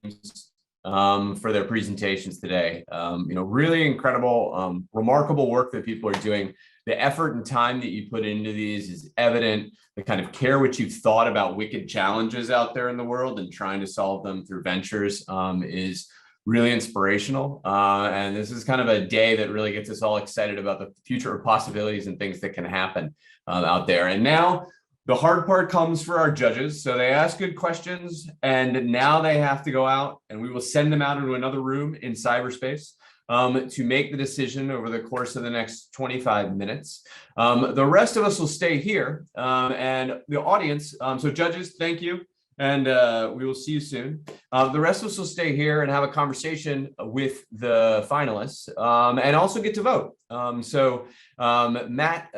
teams for their presentations today. Really incredible, remarkable work that people are doing. The effort and time that you put into these is evident. The kind of care which you've thought about wicked challenges out there in the world and trying to solve them through ventures is really inspirational. And this is kind of a day that really gets us all excited about the future of possibilities and things that can happen out there. And now the hard part comes for our judges. So they ask good questions, and now they have to go out, and we will send them out into another room in cyberspace to make the decision over the course of the next 25 minutes. The rest of us will stay here, and the audience, so judges, thank you, and we will see you soon. The rest of us will stay here and have a conversation with the finalists, and also get to vote. Matt,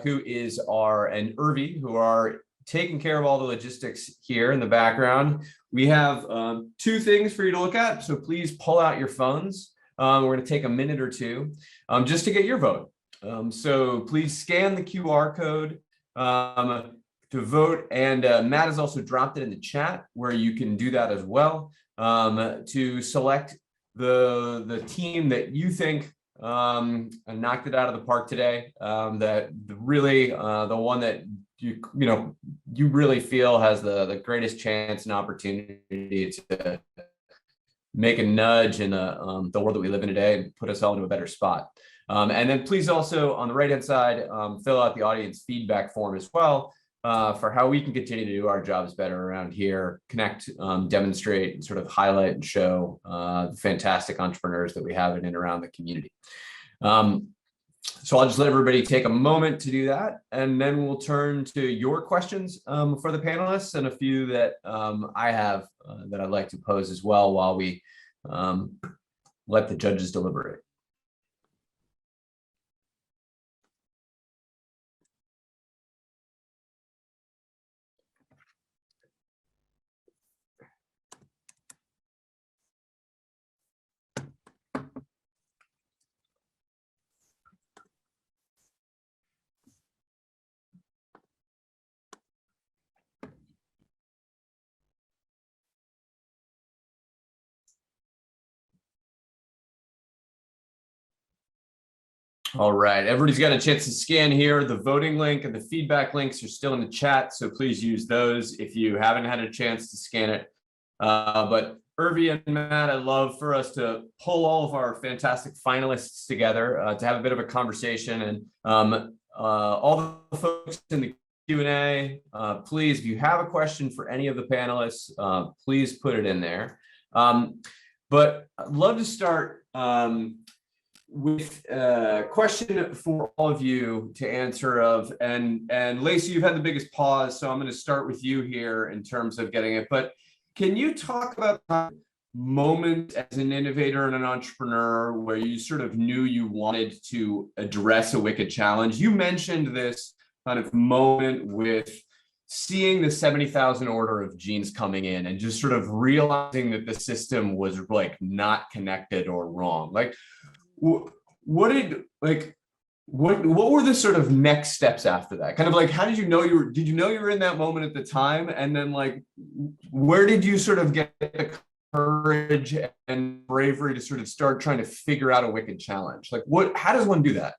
who is and Irvi, who are taking care of all the logistics here in the background. We have two things for you to look at, so please pull out your phones. We're going to take a minute or two just to get your vote. So please scan the QR code to vote. And Matt has also dropped it in the chat where you can do that as well to select the team that you think knocked it out of the park today. That really the one that you really feel has the greatest chance and opportunity to make a nudge in the world that we live in today and put us all into a better spot. And then please also on the right-hand side, fill out the audience feedback form as well for how we can continue to do our jobs better around here, connect, demonstrate, and sort of highlight and show the fantastic entrepreneurs that we have in and around the community. So I'll just let everybody take a moment to do that, and then we'll turn to your questions for the panelists and a few that I have that I'd like to pose as well while we let the judges deliberate. All right, everybody's got a chance to scan here. The voting link and the feedback links are still in the chat, so please use those if you haven't had a chance to scan it. But Irvi and Matt, I'd love for us to pull all of our fantastic finalists together to have a bit of a conversation. And all the folks in the Q&A, please, if you have a question for any of the panelists, please put it in there. But I'd love to start with a question for all of you to answer of, and Lacey, you've had the biggest pause, so I'm going to start with you here in terms of getting it. But can you talk about the moment as an innovator and an entrepreneur where you sort of knew you wanted to address a wicked challenge? You mentioned this kind of moment with seeing the 70,000 order of jeans coming in and just sort of realizing that the system was like not connected or wrong. Like, what were the sort of next steps after that? Kind of like, how did you know did you know you were in that moment at the time? And then like, where did you sort of get the courage and bravery to sort of start trying to figure out a wicked challenge? Like how does one do that?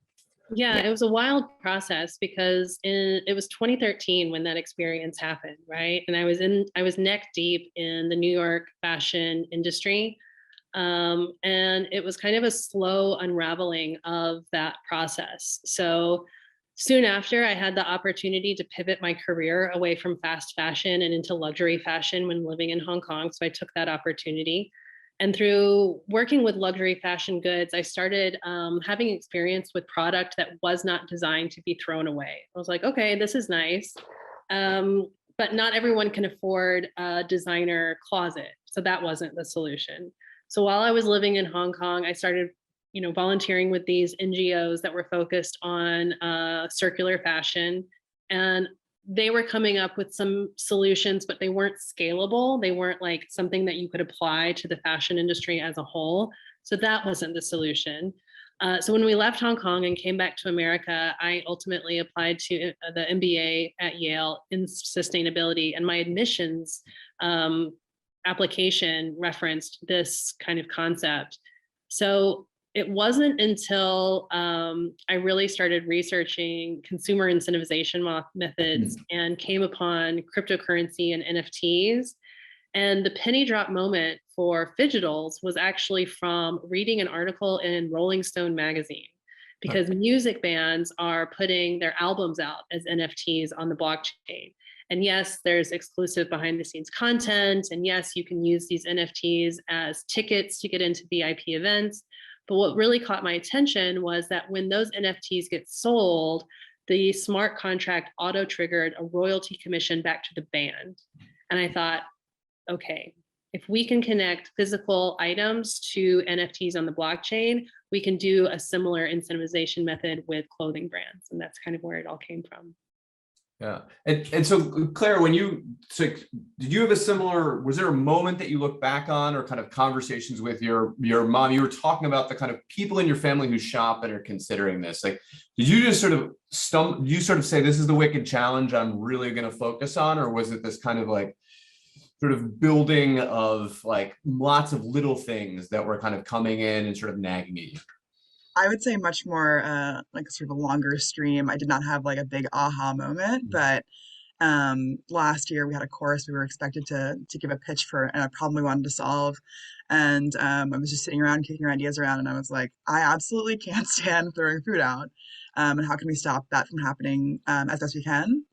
Yeah, it was a wild process because it was 2013 when that experience happened, right? And I was neck deep in the New York fashion industry. And it was kind of a slow unraveling of that process. So soon after, I had the opportunity to pivot my career away from fast fashion and into luxury fashion when living in Hong Kong. So I took that opportunity. And through working with luxury fashion goods, I started having experience with product that was not designed to be thrown away. I was like, okay, this is nice. But not everyone can afford a designer closet. So that wasn't the solution. So while I was living in Hong Kong, I started, volunteering with these NGOs that were focused on circular fashion, and they were coming up with some solutions, but they weren't scalable. They weren't like something that you could apply to the fashion industry as a whole. So that wasn't the solution. So when we left Hong Kong and came back to America, I ultimately applied to the MBA at Yale in sustainability, and my admissions application referenced this kind of concept. So it wasn't until I really started researching consumer incentivization methods and came upon cryptocurrency and NFTs. And the penny drop moment for Fidgetals was actually from reading an article in Rolling Stone magazine, because music bands are putting their albums out as NFTs on the blockchain. And yes, there's exclusive behind the scenes content. And yes, you can use these NFTs as tickets to get into VIP events. But what really caught my attention was that when those NFTs get sold, the smart contract auto-triggered a royalty commission back to the band. And I thought, okay, if we can connect physical items to NFTs on the blockchain, we can do a similar incentivization method with clothing brands. And that's kind of where it all came from. Yeah. And so Claire, did you have a similar, was there a moment that you look back on or kind of conversations with your mom? You were talking about the kind of people in your family who shop and are considering this. Like, did you just sort of say, this is the wicked challenge I'm really going to focus on? Or was it this kind of like sort of building of like lots of little things that were kind of coming in and sort of nagging at you? I would say much more like sort of a longer stream. I did not have like a big aha moment, but last year we had a course we were expected to give a pitch for a problem we wanted to solve. And I was just sitting around kicking ideas around, and I was like, I absolutely can't stand throwing food out. And how can we stop that from happening as best we can?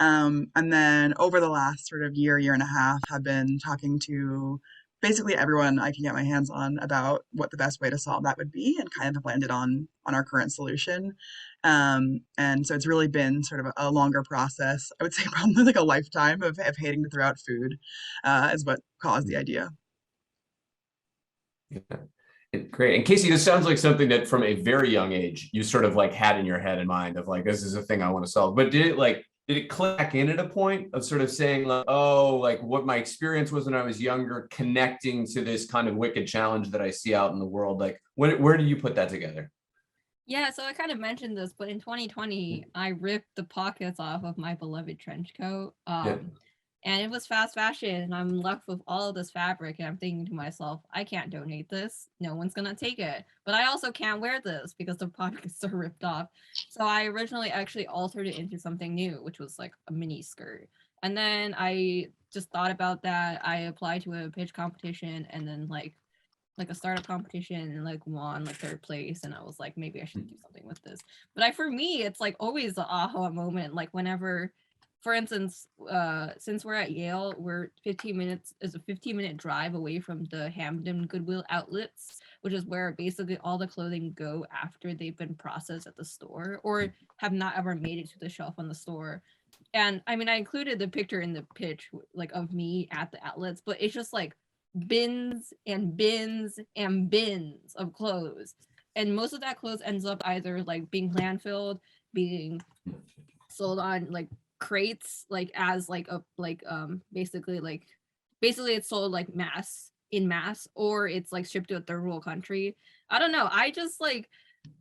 And then over the last sort of year and a half, have been talking to basically everyone I can get my hands on about what the best way to solve that would be, and kind of have landed on our current solution. And so it's really been sort of a longer process. I would say probably like a lifetime of hating to throw out food is what caused the idea. Yeah. Great. And Casey, this sounds like something that from a very young age, you sort of like had in your head and mind of like, this is a thing I want to solve. But did it click in at a point of sort of saying like, oh, like what my experience was when I was younger, connecting to this kind of wicked challenge that I see out in the world? Like, where do you put that together? Yeah, so I kind of mentioned this, but in 2020, I ripped the pockets off of my beloved trench coat. and it was fast fashion, and I'm left with all of this fabric, and I'm thinking to myself, I can't donate this. No one's gonna take it. But I also can't wear this because the product is so ripped off. So I originally actually altered it into something new, which was like a mini skirt. And then I just thought about that. I applied to a pitch competition, and then like a startup competition, and like won like 3rd place, and I was like, maybe I should do something with this. But for me, it's like always the aha moment, like whenever, for instance, since we're at Yale, we're 15-minute drive away from the Hamden Goodwill outlets, which is where basically all the clothing go after they've been processed at the store or have not ever made it to the shelf on the store. And I mean, I included the picture in the pitch, like of me at the outlets, but it's just like bins and bins and bins of clothes. And most of that clothes ends up either like being landfilled, being sold on like crates, like as like a basically it's sold like in mass, or it's like shipped to a third world country. I don't know. I just like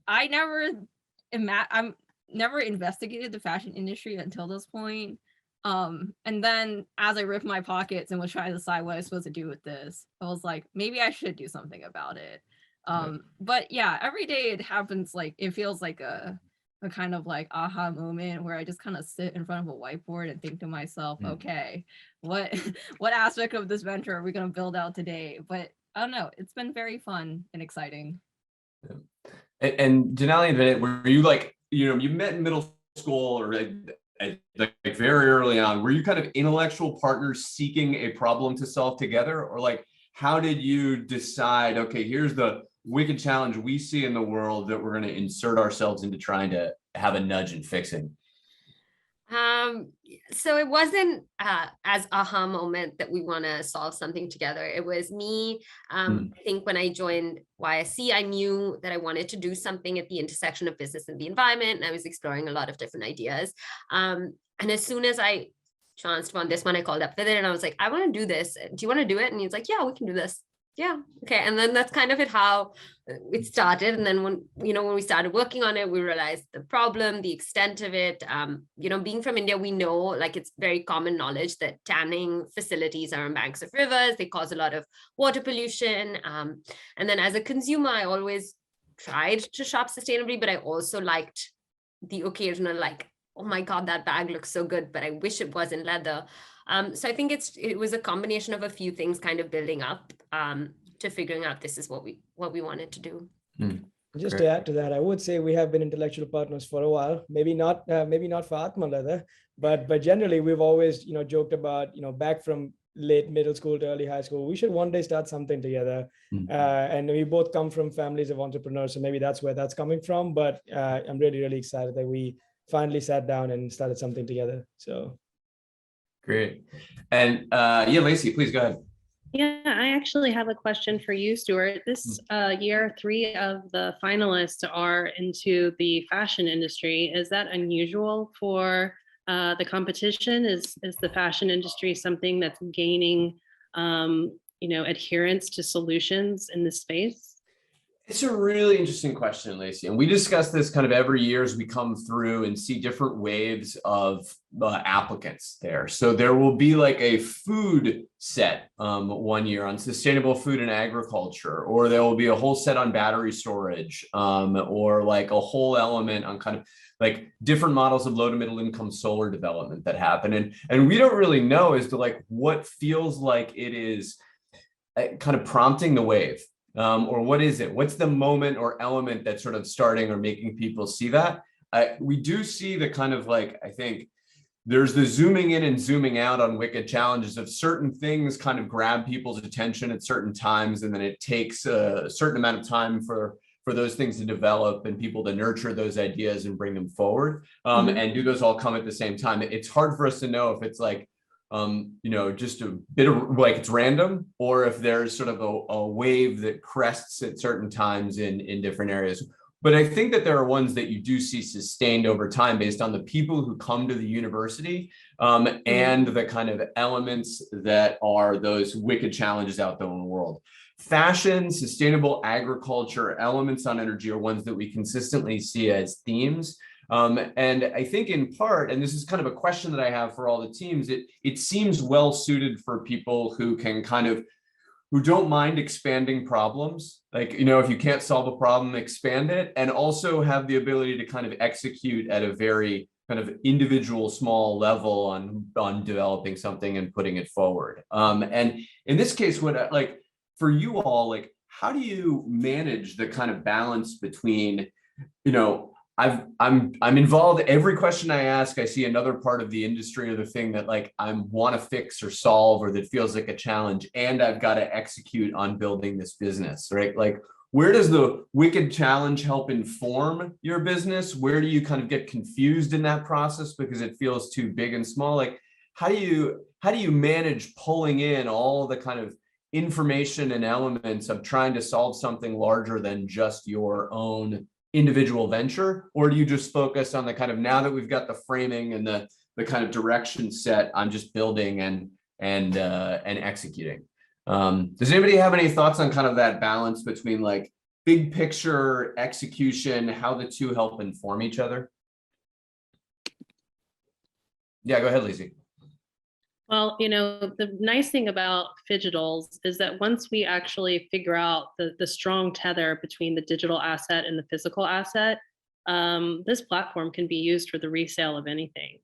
I'm never investigated the fashion industry until this point. And then as I ripped my pockets and was trying to decide what I was supposed to do with this, I was like, maybe I should do something about it. But yeah, every day it happens, like it feels like a kind of like aha moment where I just kind of sit in front of a whiteboard and think to myself, okay, what aspect of this venture are we going to build out today? But I don't know, it's been very fun and exciting. And Denali and Vinit, were you like, you met in middle school or like very early on, were you kind of intellectual partners seeking a problem to solve together? Or like, how did you decide, okay, here's the wicked challenge we see in the world that we're going to insert ourselves into trying to have a nudge in fixing? So it wasn't as aha moment that we want to solve something together. It was me. I think when I joined YSC, I knew that I wanted to do something at the intersection of business and the environment, and I was exploring a lot of different ideas. And as soon as I chanced upon this one, I called up Vidit and I was like, I want to do this. Do you want to do it? And he's like, yeah, we can do this. Yeah. Okay. And then that's kind of how it started. And then when we started working on it, we realized the problem, the extent of it. Being from India, we know, like, it's very common knowledge that tanning facilities are on banks of rivers. They cause a lot of water pollution. And then as a consumer, I always tried to shop sustainably, but I also liked the occasional, like, oh my God, that bag looks so good, but I wish it was in leather. So I think it was a combination of a few things kind of building up to figuring out this is what we wanted to do. Just to add to that, I would say we have been intellectual partners for a while. Maybe not for Atma Leather, but generally we've always joked about back from late middle school to early high school, we should one day start something together. And we both come from families of entrepreneurs, so maybe that's where that's coming from. But I'm really excited that we finally sat down and started something together. So. Great. And yeah, Lacey, please go ahead. Yeah, I actually have a question for you, Stuart. This year, 3 of the finalists are into the fashion industry. Is that unusual for the competition? Is the fashion industry something that's gaining, adherence to solutions in this space? It's a really interesting question, Lacey. And we discuss this kind of every year as we come through and see different waves of applicants there. So there will be like a food set one year on sustainable food and agriculture, or there will be a whole set on battery storage, or like a whole element on kind of like different models of low to middle income solar development that happen. And we don't really know as to like what feels like it is kind of prompting the wave. Or what is it? What's the moment or element that's sort of starting or making people see that? We do see the kind of like, I think there's the zooming in and zooming out on wicked challenges of certain things kind of grab people's attention at certain times. And then it takes a certain amount of time for those things to develop and people to nurture those ideas and bring them forward. And do those all come at the same time? It's hard for us to know if it's like, just a bit of like it's random, or if there's sort of a wave that crests at certain times in different areas. But I think that there are ones that you do see sustained over time based on the people who come to the university and the kind of elements that are those wicked challenges out there in the world. Fashion, sustainable agriculture, elements on energy are ones that we consistently see as themes. And I think in part, and this is kind of a question that I have for all the teams, it seems well suited for people who can who don't mind expanding problems. Like, if you can't solve a problem, expand it, and also have the ability to kind of execute at a very kind of individual small level on developing something and putting it forward. And in this case, for you all, how do you manage the kind of balance between, I'm involved. Every question I ask, I see another part of the industry or the thing that I want to fix or solve, or that feels like a challenge, and I've got to execute on building this business, right? Where does the wicked challenge help inform your business? Where do you kind of get confused in that process because it feels too big and small? How do you manage pulling in all the kind of information and elements of trying to solve something larger than just your own individual venture? Or do you just focus on the kind of, now that we've got the framing and the kind of direction set, I'm just building and executing? Does anybody have any thoughts on kind of that balance between big picture execution, how the two help inform each other? Yeah, go ahead, Lizzie. Well, the nice thing about Phygitals is that once we actually figure out the strong tether between the digital asset and the physical asset, this platform can be used for the resale of anything.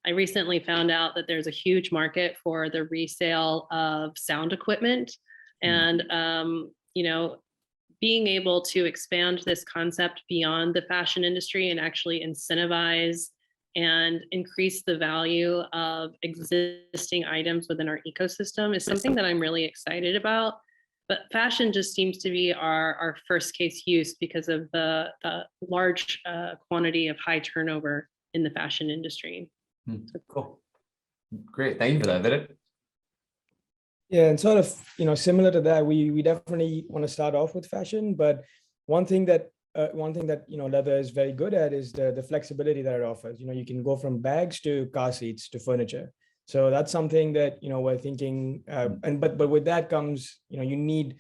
I recently found out that there's a huge market for the resale of sound equipment, and being able to expand this concept beyond the fashion industry and actually incentivize and increase the value of existing items within our ecosystem is something that I'm really excited about. But fashion just seems to be our first case use because of the large quantity of high turnover in the fashion industry. Cool. Great. Thank you for that, Vidit. Yeah, and sort of, similar to that, we definitely want to start off with fashion, but one thing that leather is very good at is the flexibility that it offers. You can go from bags to car seats to furniture. So that's something that we're thinking. But with that comes, you need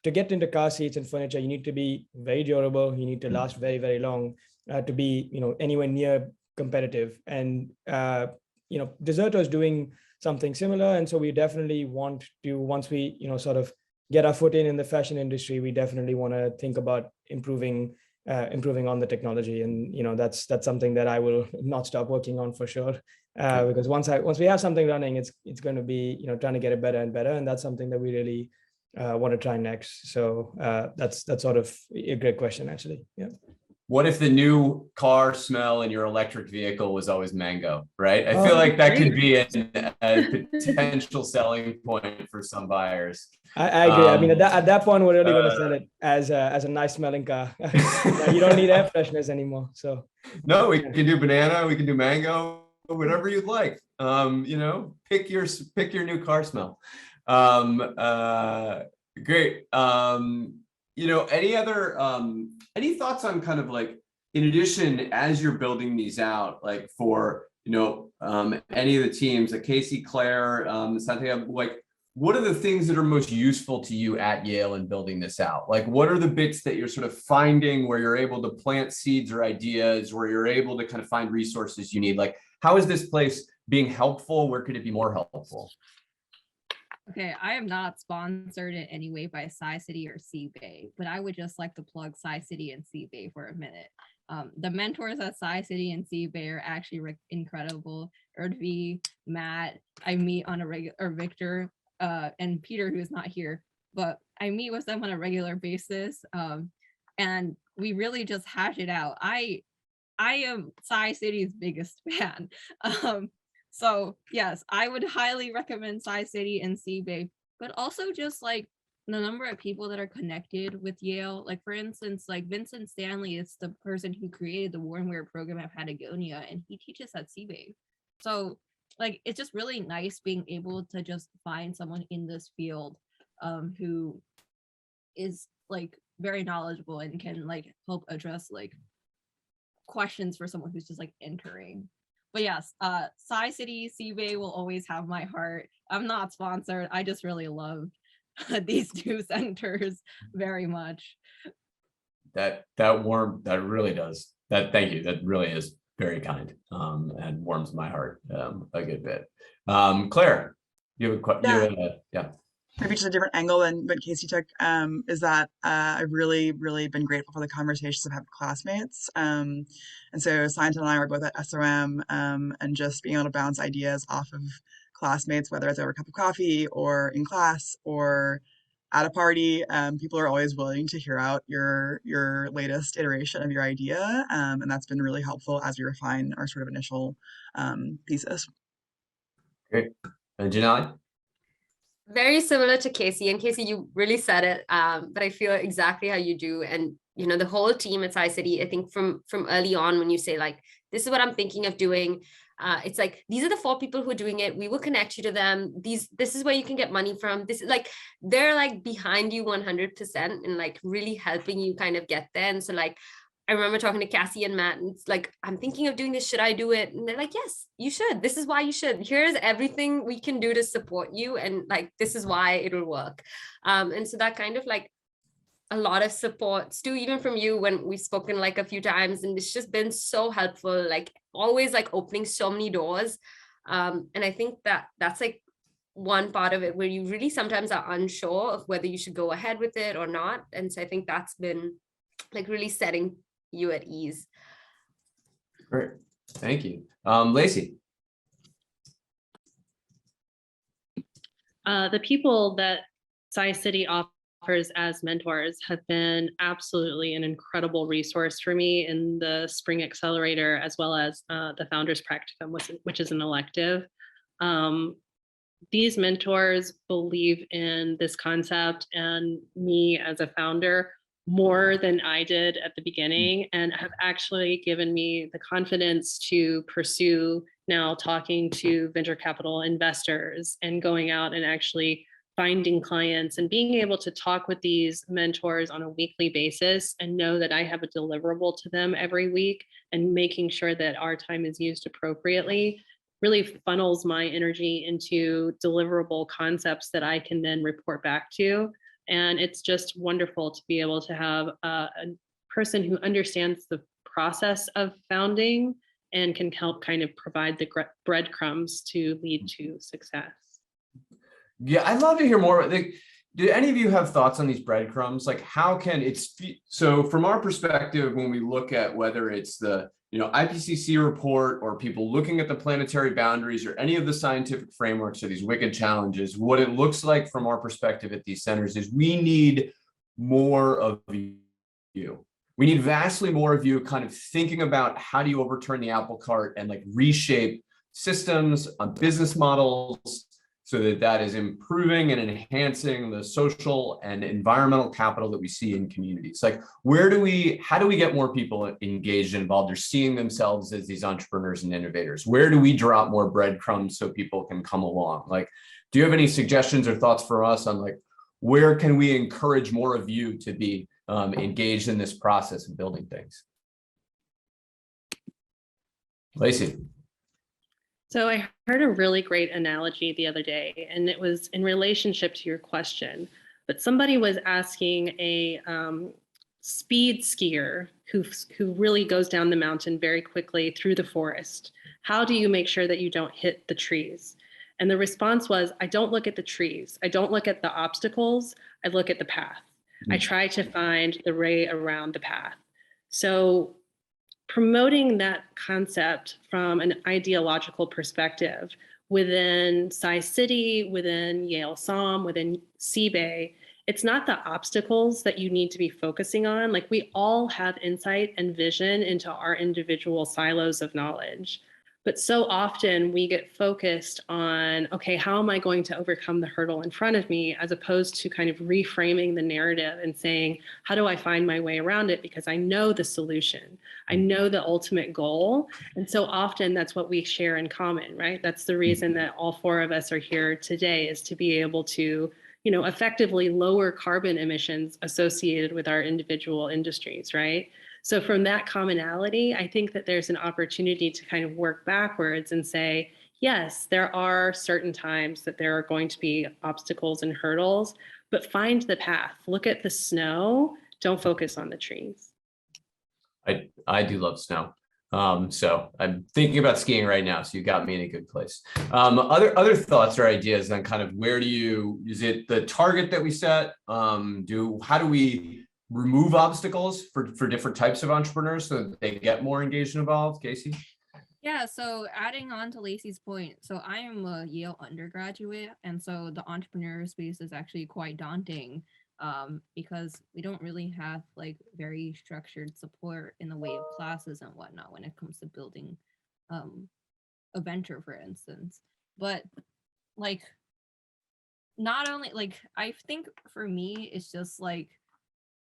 to get into car seats and furniture. You need to be very durable. You need to last very, very long to be anywhere near competitive. And Deserto is doing something similar, and so we definitely want to, once we sort of get our foot in the fashion industry, we definitely want to think about improving on the technology, and that's something that I will not stop working on for sure, because once we have something running, it's going to be trying to get it better and better, and that's something that we really want to try next. So that's sort of a great question, actually. Yeah. What if the new car smell in your electric vehicle was always mango, right? I feel like that could be a potential selling point for some buyers. I agree. I mean, at that point, we're really going to sell it as a nice smelling car. You don't need air fresheners anymore. So no, we can do banana, we can do mango, whatever you'd like. Pick your new car smell. Great. Any thoughts on kind of in addition, as you're building these out, for any of the teams, Casey, Claire, Santiago, what are the things that are most useful to you at Yale in building this out? What are the bits that you're sort of finding where you're able to plant seeds or ideas, where you're able to kind of find resources you need? How is this place being helpful? Where could it be more helpful? Okay, I am not sponsored in any way by SciCity or CBay, but I would just like to plug SciCity and CBay for a minute. The mentors at SciCity and CBay are actually incredible. Erdvi, Matt, I meet on a regular, or Victor, and Peter, who is not here, but I meet with them on a regular basis, and we really just hash it out. I am SciCity's biggest fan. So yes, I would highly recommend SciCity and CBay, but also just the number of people that are connected with Yale. For instance, Vincent Stanley is the person who created the Worn Wear program at Patagonia, and he teaches at CBay. So it's just really nice being able to just find someone in this field who is very knowledgeable and can help address questions for someone who's just entering. But yes, SciCity, CBay will always have my heart. I'm not sponsored. I just really love these two centers very much. That really does. Thank you. That really is very kind, and warms my heart a good bit. Claire, you have a question? Yeah. Maybe just a different angle than what Casey took, is that I've really, really been grateful for the conversations I've had with classmates. And so Scienta and I were both at SOM, and just being able to bounce ideas off of classmates, whether it's over a cup of coffee or in class or at a party. People are always willing to hear out your latest iteration of your idea. And that's been really helpful as we refine our sort of initial thesis. Great. And Janelle? Very similar to Casey, and Casey, you really said it, but I feel exactly how you do. And you know, the whole team at SciCity, I think from early on, when you say like, this is what I'm thinking of doing, it's like, these are the 4 people who are doing it. We will connect you to them. This is where you can get money from. This is like, they're like behind you 100% and like really helping you kind of get there. And so like, I remember talking to Cassie and Matt, and it's like, I'm thinking of doing this. Should I do it? And they're like, yes, you should. This is why you should. Here's everything we can do to support you. And like, this is why it'll work. And so that kind of like a lot of support, Stu, even from you when we've spoken like a few times, and it's just been so helpful, like always like opening so many doors. And I think that that's like one part of it where you really sometimes are unsure of whether you should go ahead with it or not. And so I think that's been like really setting you at ease. Great, thank you. Lacey. The people that SciCity offers as mentors have been absolutely an incredible resource for me in the Spring Accelerator, as well as the Founders Practicum, which is an elective. These mentors believe in this concept and me as a founder more than I did at the beginning, and have actually given me the confidence to pursue now talking to venture capital investors and going out and actually finding clients and being able to talk with these mentors on a weekly basis and know that I have a deliverable to them every week, and making sure that our time is used appropriately really funnels my energy into deliverable concepts that I can then report back to. And it's just wonderful to be able to have a person who understands the process of founding and can help kind of provide the breadcrumbs to lead to success. Yeah, I'd love to hear more. Do any of you have thoughts on these breadcrumbs? Like, how can so from our perspective, when we look at whether it's the IPCC report or people looking at the planetary boundaries or any of the scientific frameworks or these wicked challenges, what it looks like from our perspective at these centers is we need more of you. We need vastly more of you kind of thinking about how do you overturn the apple cart and like reshape systems on business models so that that is improving and enhancing the social and environmental capital that we see in communities. Like, how do we get more people engaged and involved or seeing themselves as these entrepreneurs and innovators? Where do we drop more breadcrumbs so people can come along? Like, do you have any suggestions or thoughts for us on like, where can we encourage more of you to be engaged in this process of building things? Lacey. So I heard a really great analogy the other day, and it was in relationship to your question, but somebody was asking a speed skier who really goes down the mountain very quickly through the forest, how do you make sure that you don't hit the trees? And the response was, I don't look at the trees. I don't look at the obstacles. I look at the path. I try to find the way around the path. So promoting that concept from an ideological perspective within SciCity, within Yale SOM, within CBay, it's not the obstacles that you need to be focusing on. Like, we all have insight and vision into our individual silos of knowledge. But so often we get focused on, okay, how am I going to overcome the hurdle in front of me, as opposed to kind of reframing the narrative and saying, how do I find my way around it? Because I know the solution. I know the ultimate goal. And so often that's what we share in common, right? That's the reason that all 4 of us are here today, is to be able to, effectively lower carbon emissions associated with our individual industries, right? So from that commonality, I think that there's an opportunity to kind of work backwards and say, yes, there are certain times that there are going to be obstacles and hurdles, but find the path. Look at the snow. Don't focus on the trees. I do love snow. So I'm thinking about skiing right now. So you got me in a good place. Other thoughts or ideas on kind of where do you, is it the target that we set? How do we remove obstacles for different types of entrepreneurs so that they get more engaged and involved? Casey? Yeah, so adding on to Lacey's point, so I am a Yale undergraduate, and so the entrepreneur space is actually quite daunting because we don't really have like very structured support in the way of classes and whatnot when it comes to building a venture, for instance. But like, not only like, I think for me, it's just like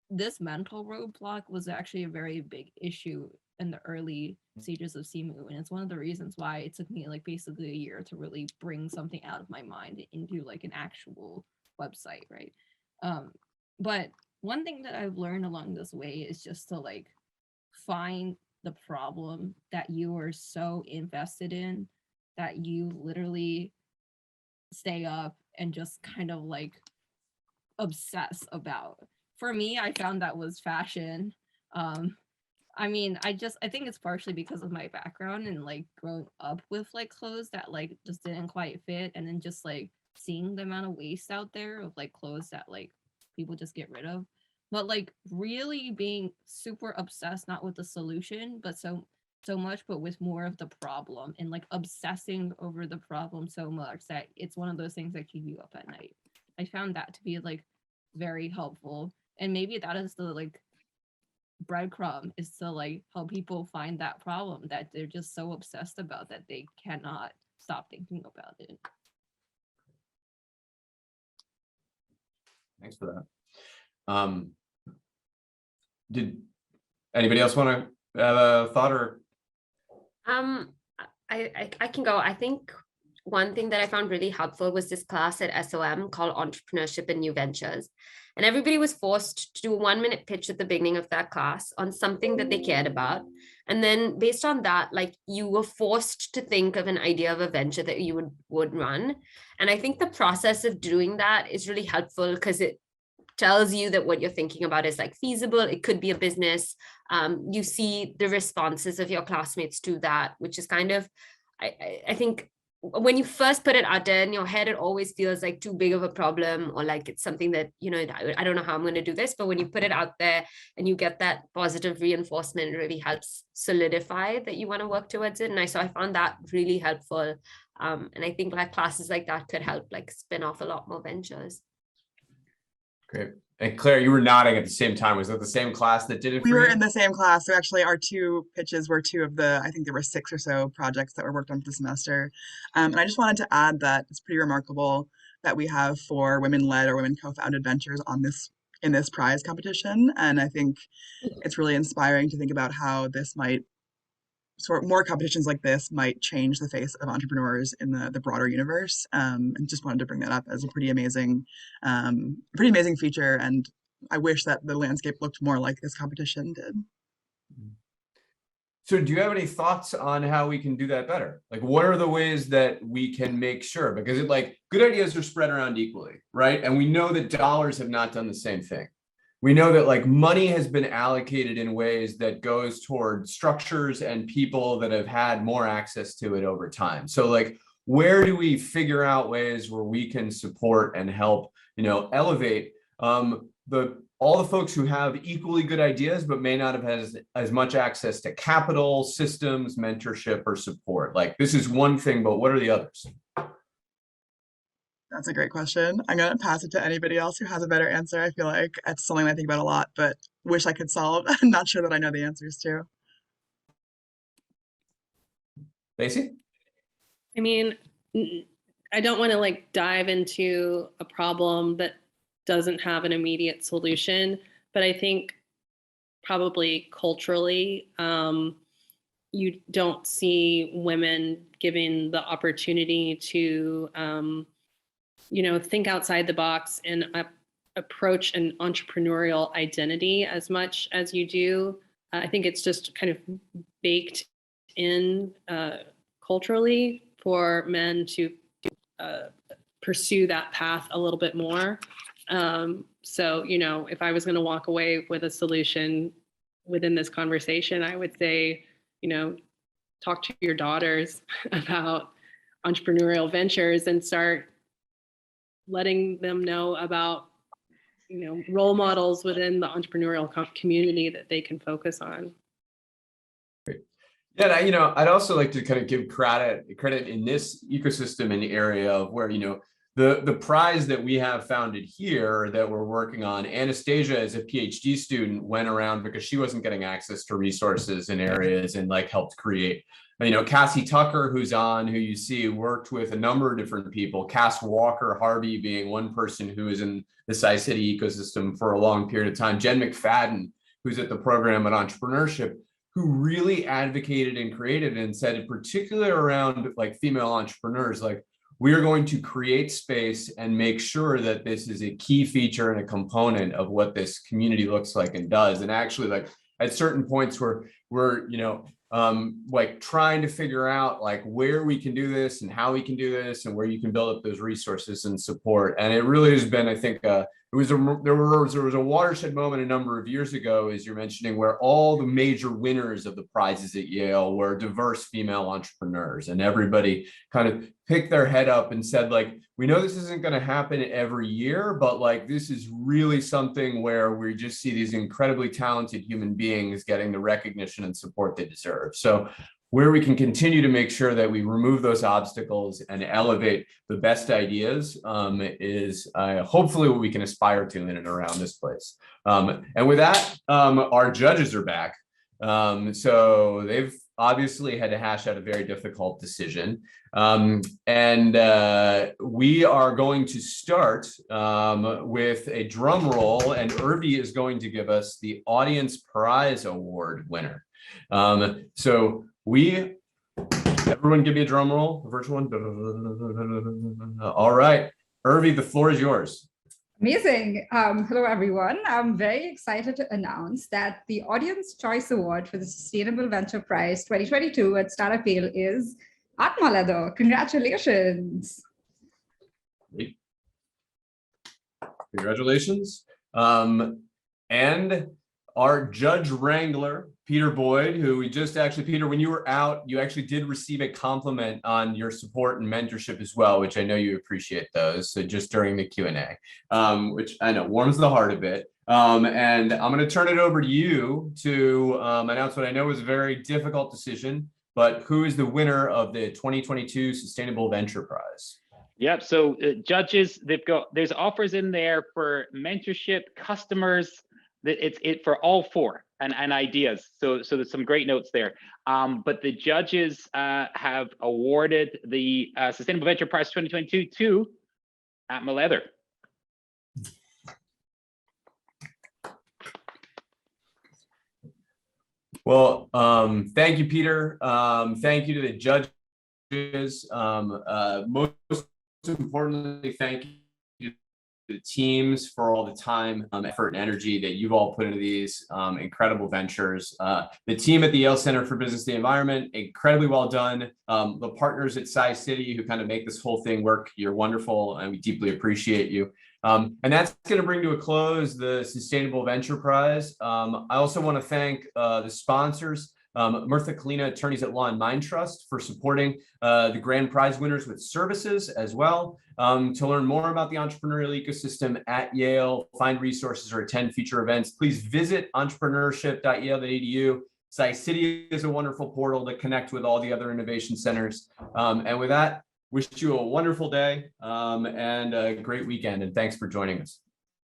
this mental roadblock was actually a very big issue in the early stages of Simu, and it's one of the reasons why it took me like basically a year to really bring something out of my mind into like an actual website, right? But one thing that I've learned along this way is just to like find the problem that you are so invested in that you literally stay up and just kind of like obsess about. For me, I found that was fashion. I mean, I think it's partially because of my background and like growing up with like clothes that like just didn't quite fit, and then just like seeing the amount of waste out there of like clothes that like people just get rid of. But like really being super obsessed, not with the solution, but so much, but with more of the problem, and like obsessing over the problem so much that it's one of those things that keep you up at night. I found that to be like very helpful. And maybe that is the like breadcrumb, is to like help people find that problem that they're just so obsessed about that they cannot stop thinking about it. Thanks for that. Did anybody else want to have a thought or? I can go. I think one thing that I found really helpful was this class at SOM called Entrepreneurship and New Ventures. And everybody was forced to do a 1-minute pitch at the beginning of that class on something that they cared about. And then based on that, like you were forced to think of an idea of a venture that you would run. And I think the process of doing that is really helpful because it tells you that what you're thinking about is like feasible. It could be a business. You see the responses of your classmates to that, which is kind of, I think when you first put it out there in your head, it always feels like too big of a problem, or like it's something that, you know, I don't know how I'm going to do this. But when you put it out there and you get that positive reinforcement, it really helps solidify that you want to work towards it. And so I found that really helpful. And I think like classes like that could help like spin off a lot more ventures. Great. And Claire, you were nodding at the same time. Was that the same class that did it? We were in the same class. So actually our two pitches were two of the, I think there were 6 or so projects that were worked on for the semester. And I just wanted to add that it's pretty remarkable that we have 4 women-led or women co-founded ventures on in this prize competition. And I think it's really inspiring to think about how this might more competitions like this might change the face of entrepreneurs in the broader universe. And just wanted to bring that up as a pretty amazing feature. And I wish that the landscape looked more like this competition did. So do you have any thoughts on how we can do that better? Like, what are the ways that we can make sure? Because good ideas are spread around equally, right? And we know that dollars have not done the same thing. We know that like money has been allocated in ways that goes toward structures and people that have had more access to it over time. So like, where do we figure out ways where we can support and help, elevate all the folks who have equally good ideas, but may not have had as much access to capital, systems, mentorship, or support? Like, this is one thing, but what are the others? That's a great question. I'm going to pass it to anybody else who has a better answer. I feel like it's something I think about a lot, but wish I could solve. I'm not sure that I know the answers to. Lacey? I mean, I don't want to like dive into a problem that doesn't have an immediate solution, but I think probably culturally, you don't see women given the opportunity to think outside the box and approach an entrepreneurial identity as much as you do. I think it's just kind of baked in culturally for men to pursue that path a little bit more. So, if I was going to walk away with a solution within this conversation, I would say talk to your daughters about entrepreneurial ventures and start letting them know about, role models within the entrepreneurial community that they can focus on. Great. Yeah, I'd also like to kind of give credit in this ecosystem in the area of where, the prize that we have founded here that we're working on, Anastasia as a PhD student went around because she wasn't getting access to resources in areas and helped create. Cassie Tucker, who you see worked with a number of different people, Cass Walker Harvey being one person who is in the Sci-City ecosystem for a long period of time, Jen McFadden, who's at the program at Entrepreneurship, who really advocated and created and said, in particular around female entrepreneurs, we are going to create space and make sure that this is a key feature and a component of what this community looks like and does. And actually, at certain points where we're, trying to figure out where we can do this and how we can do this and where you can build up those resources and support. And it really has been, I think, there was a watershed moment a number of years ago, as you're mentioning, where all the major winners of the prizes at Yale were diverse female entrepreneurs, and everybody kind of picked their head up and said, we know this isn't going to happen every year, but this is really something where we just see these incredibly talented human beings getting the recognition and support they deserve. So where we can continue to make sure that we remove those obstacles and elevate the best ideas is hopefully what we can aspire to in and around this place. And with that, our judges are back. So they've obviously had to hash out a very difficult decision. And we are going to start with a drum roll, and Irvi is going to give us the Audience Prize Award winner. So everyone give me a drum roll, a virtual one. All right, Irvi, the floor is yours. Amazing. Hello, everyone. I'm very excited to announce that the Audience Choice Award for the Sustainable Venture Prize 2022 at Startup Yale is Atma Leather. Congratulations. Great. Congratulations. And our judge wrangler, Peter Boyd, who we just Peter, when you were out, you actually did receive a compliment on your support and mentorship as well, which I know you appreciate those. So just during the Q&A, which I know warms the heart a bit. And I'm going to turn it over to you to announce what I know was a very difficult decision, but who is the winner of the 2022 Sustainable Venture Prize? Yep. So judges, there's offers in there for mentorship, customers. It's for all four and ideas. So there's some great notes there. But the judges have awarded the Sustainable Venture Prize 2022 to Atma Leather. Well, thank you, Peter. Thank you to the judges. Most importantly, thank you to the teams for all the time, effort, and energy that you've all put into these incredible ventures. The team at the Yale Center for Business and the Environment, incredibly well done. The partners at Sci-City who kind of make this whole thing work, you're wonderful, and we deeply appreciate you. And that's going to bring to a close the Sustainable Venture Prize. I also want to thank the sponsors, Mirtha Kalina, attorneys at Law and Mind Trust, for supporting the grand prize winners with services as well. To learn more about the entrepreneurial ecosystem at Yale, find resources, or attend future events, please visit entrepreneurship.yale.edu. Sci-City is a wonderful portal to connect with all the other innovation centers. And with that, wish you a wonderful day and a great weekend. And thanks for joining us.